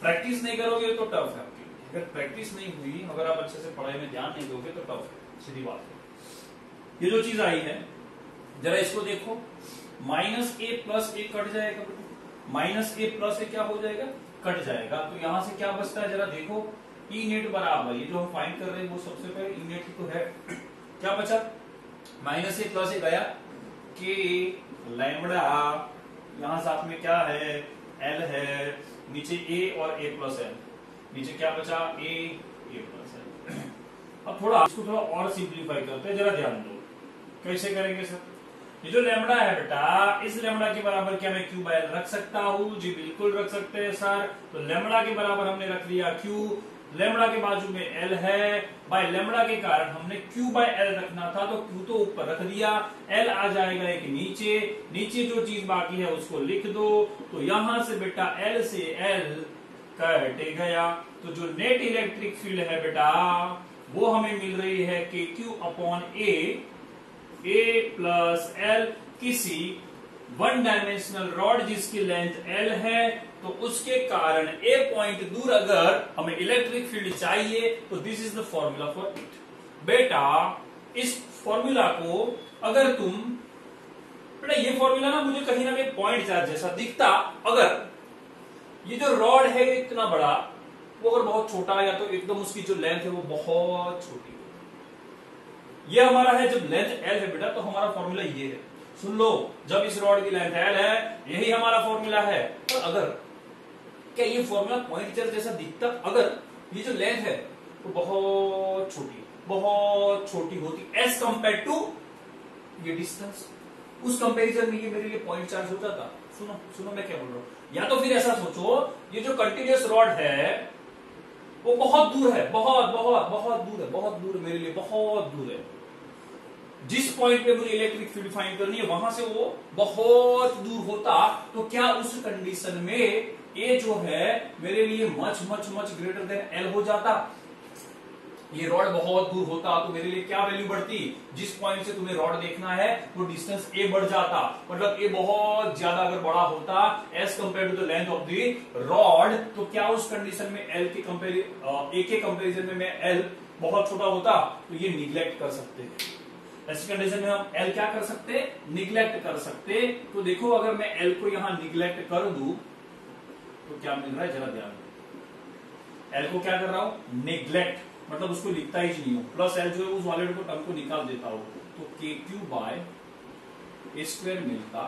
[SPEAKER 1] प्रैक्टिस नहीं करोगे तो टफ है आपके लिए, अगर प्रैक्टिस नहीं हुई, अगर आप अच्छे से पढ़ाई में ध्यान नहीं दोगे तो टफ है, सीधी बात है। ये जो चीज आई है जरा इसको देखो, माइनस ए प्लस ए कट जाएगा, माइनस ए प्लस ए क्या हो जाएगा, कट जाएगा, तो यहां से क्या बचता है जरा देखो, ई नेट बराबर, ये जो हम फाइंड कर रहे हैं वो सबसे पहले ई नेट तो है, क्या बचा, माइनस ए प्लस ए गया, के लैम्बडा, यहां साथ में क्या है, एल है, नीचे ए और ए प्लस एल, नीचे क्या बचा, ए प्लस एल। अब थोड़ा इसको थोड़ा और सिंप्लीफाई करते हैं, जरा ध्यान दो कैसे करेंगे सर। ये जो लैम्बडा है बेटा, इस लैम्बडा के बराबर क्या मैं क्यू बाय एल रख सकता हूं, जी बिल्कुल रख सकते हैं सर। तो लैम्बडा के बराबर हमने रख लिया क्यू, लैम्बडा के बाजू में एल है, बाय लैम्बडा के कारण हमने क्यू बाय एल रखना था, तो क्यू तो ऊपर रख दिया, एल आ जाएगा एक नीचे, नीचे जो चीज बाकी है उसको लिख दो, तो यहां से बेटा एल से एल कट गया, तो जो नेट इलेक्ट्रिक फील्ड है बेटा वो हमें मिल रही है के क्यू अपॉन ए प्लस एल, किसी वन डायमेंशनल रॉड जिसकी लेंथ एल है, तो उसके कारण ए पॉइंट दूर अगर हमें इलेक्ट्रिक फील्ड चाहिए तो this is the formula for it. बेटा इस फॉर्मूला को अगर तुम, बेटा ये फॉर्मूला ना मुझे कहीं ना कहीं पॉइंट चार्ज जैसा दिखता, अगर ये जो रॉड है इतना बड़ा, वो अगर बहुत छोटा या तो एकदम उसकी जो लेंथ है वो बहुत छोटी, ये हमारा है जब लेंथ एल है बेटा, तो हमारा फॉर्मूला ये है, सुन लो, जब इस रॉड की लेंथ एल है यही हमारा फॉर्मूला है। और अगर क्या ये फॉर्मूला पॉइंट चार्ज जैसा दिखता, अगर ये जो लेंथ है वो बहुत छोटी होती एज कंपेयर टू ये डिस्टेंस, उस कंपैरिजन में ये मेरे लिए पॉइंट चार्ज हो जाता। सुनो मैं क्या बोल रहा हूं, या तो फिर ऐसा सोचो, ये जो कंटिन्यूअस रॉड है वो बहुत दूर है, बहुत दूर है मेरे लिए, बहुत दूर है, जिस पॉइंट पे मुझे इलेक्ट्रिक फील्ड फाइंड करनी है वहां से वो बहुत दूर होता, तो क्या उस कंडीशन में ए जो है मेरे लिए मच ग्रेटर देन एल हो जाता, ये रॉड बहुत दूर होता तो मेरे लिए क्या वैल्यू बढ़ती, जिस पॉइंट से तुम्हें रॉड देखना है वो डिस्टेंस ए बढ़ जाता, मतलब ए बहुत ज्यादा अगर बड़ा होता as compared to the length of the rod, तो क्या उस कंडीशन में एल के कंपेरिजन में मैं एल बहुत छोटा होता, तो ये निग्लेक्ट कर सकते हैं। ऐसी कंडीशन में हम एल क्या कर सकते, निग्लेक्ट कर सकते। तो देखो अगर मैं एल को यहां निग्लेक्ट कर दूं तो क्या मिल रहा है, जरा ध्यान दो, एल को क्या कर रहा हूं, निग्लेक्ट, मतलब उसको लिखता ही नहीं हूं, प्लस एल जो है उस वाले को टर्म को निकाल देता हूं, तो के क्यू बाय ए स्क्वायर मिलता,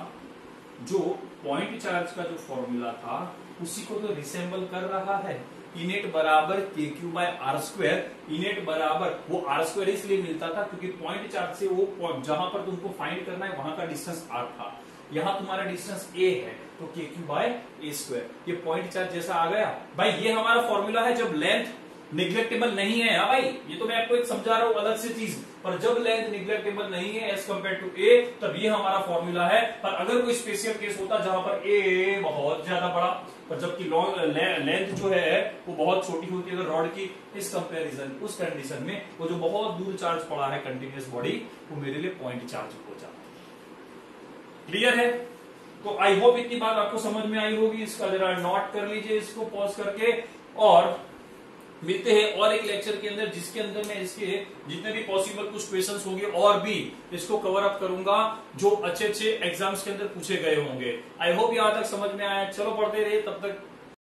[SPEAKER 1] जो पॉइंट चार्ज का जो फॉर्मूला था उसी को तो रिसेंबल कर रहा है। इनेट बराबर के q by r square, E net बराबर वो आर स्क्वायर इसलिए मिलता था क्योंकि पॉइंट चार्ज से वो जहां पर तुमको फाइंड करना है वहां का डिस्टेंस आर था, यहां तुम्हारा डिस्टेंस ए है, तो के क्यू बाय ए स्क्वायर, ये पॉइंट चार्ज जैसा आ गया भाई। ये हमारा फॉर्मूला है जब लेंथ निग्लेक्टेबल नहीं है। हाँ भाई, ये तो मैं आपको एक समझा रहा हूं अलग से चीज, पर जब लेंथ निग्लेक्टेबल नहीं है एज कंपेयर टू ए, तब ये हमारा फॉर्मूला है। पर अगर कोई स्पेशल केस होता जहां पर ए बहुत ज्यादा बड़ा, पर जबकि लेंथ जो है वो बहुत छोटी होती है अगर रॉड की, इस कंपैरिजन उस कंडीशन में वो जो बहुत दूर चार्ज पड़ा है कंटिन्यूअस बॉडी, वो मेरे लिए पॉइंट चार्ज हो जाता है। क्लियर है? तो आई होप इतनी बात आपको समझ में आई होगी। इसका जरा नोट कर लीजिए इसको पॉज करके, और मिलते हैं और एक लेक्चर के अंदर जिसके अंदर मैं इसके जितने भी पॉसिबल कुछ क्वेश्चंस होंगे और भी इसको कवर अप करूंगा जो अच्छे एग्जाम्स के अंदर पूछे गए होंगे। आई होप यहां तक समझ में आया। चलो पढ़ते रहिए, तब तक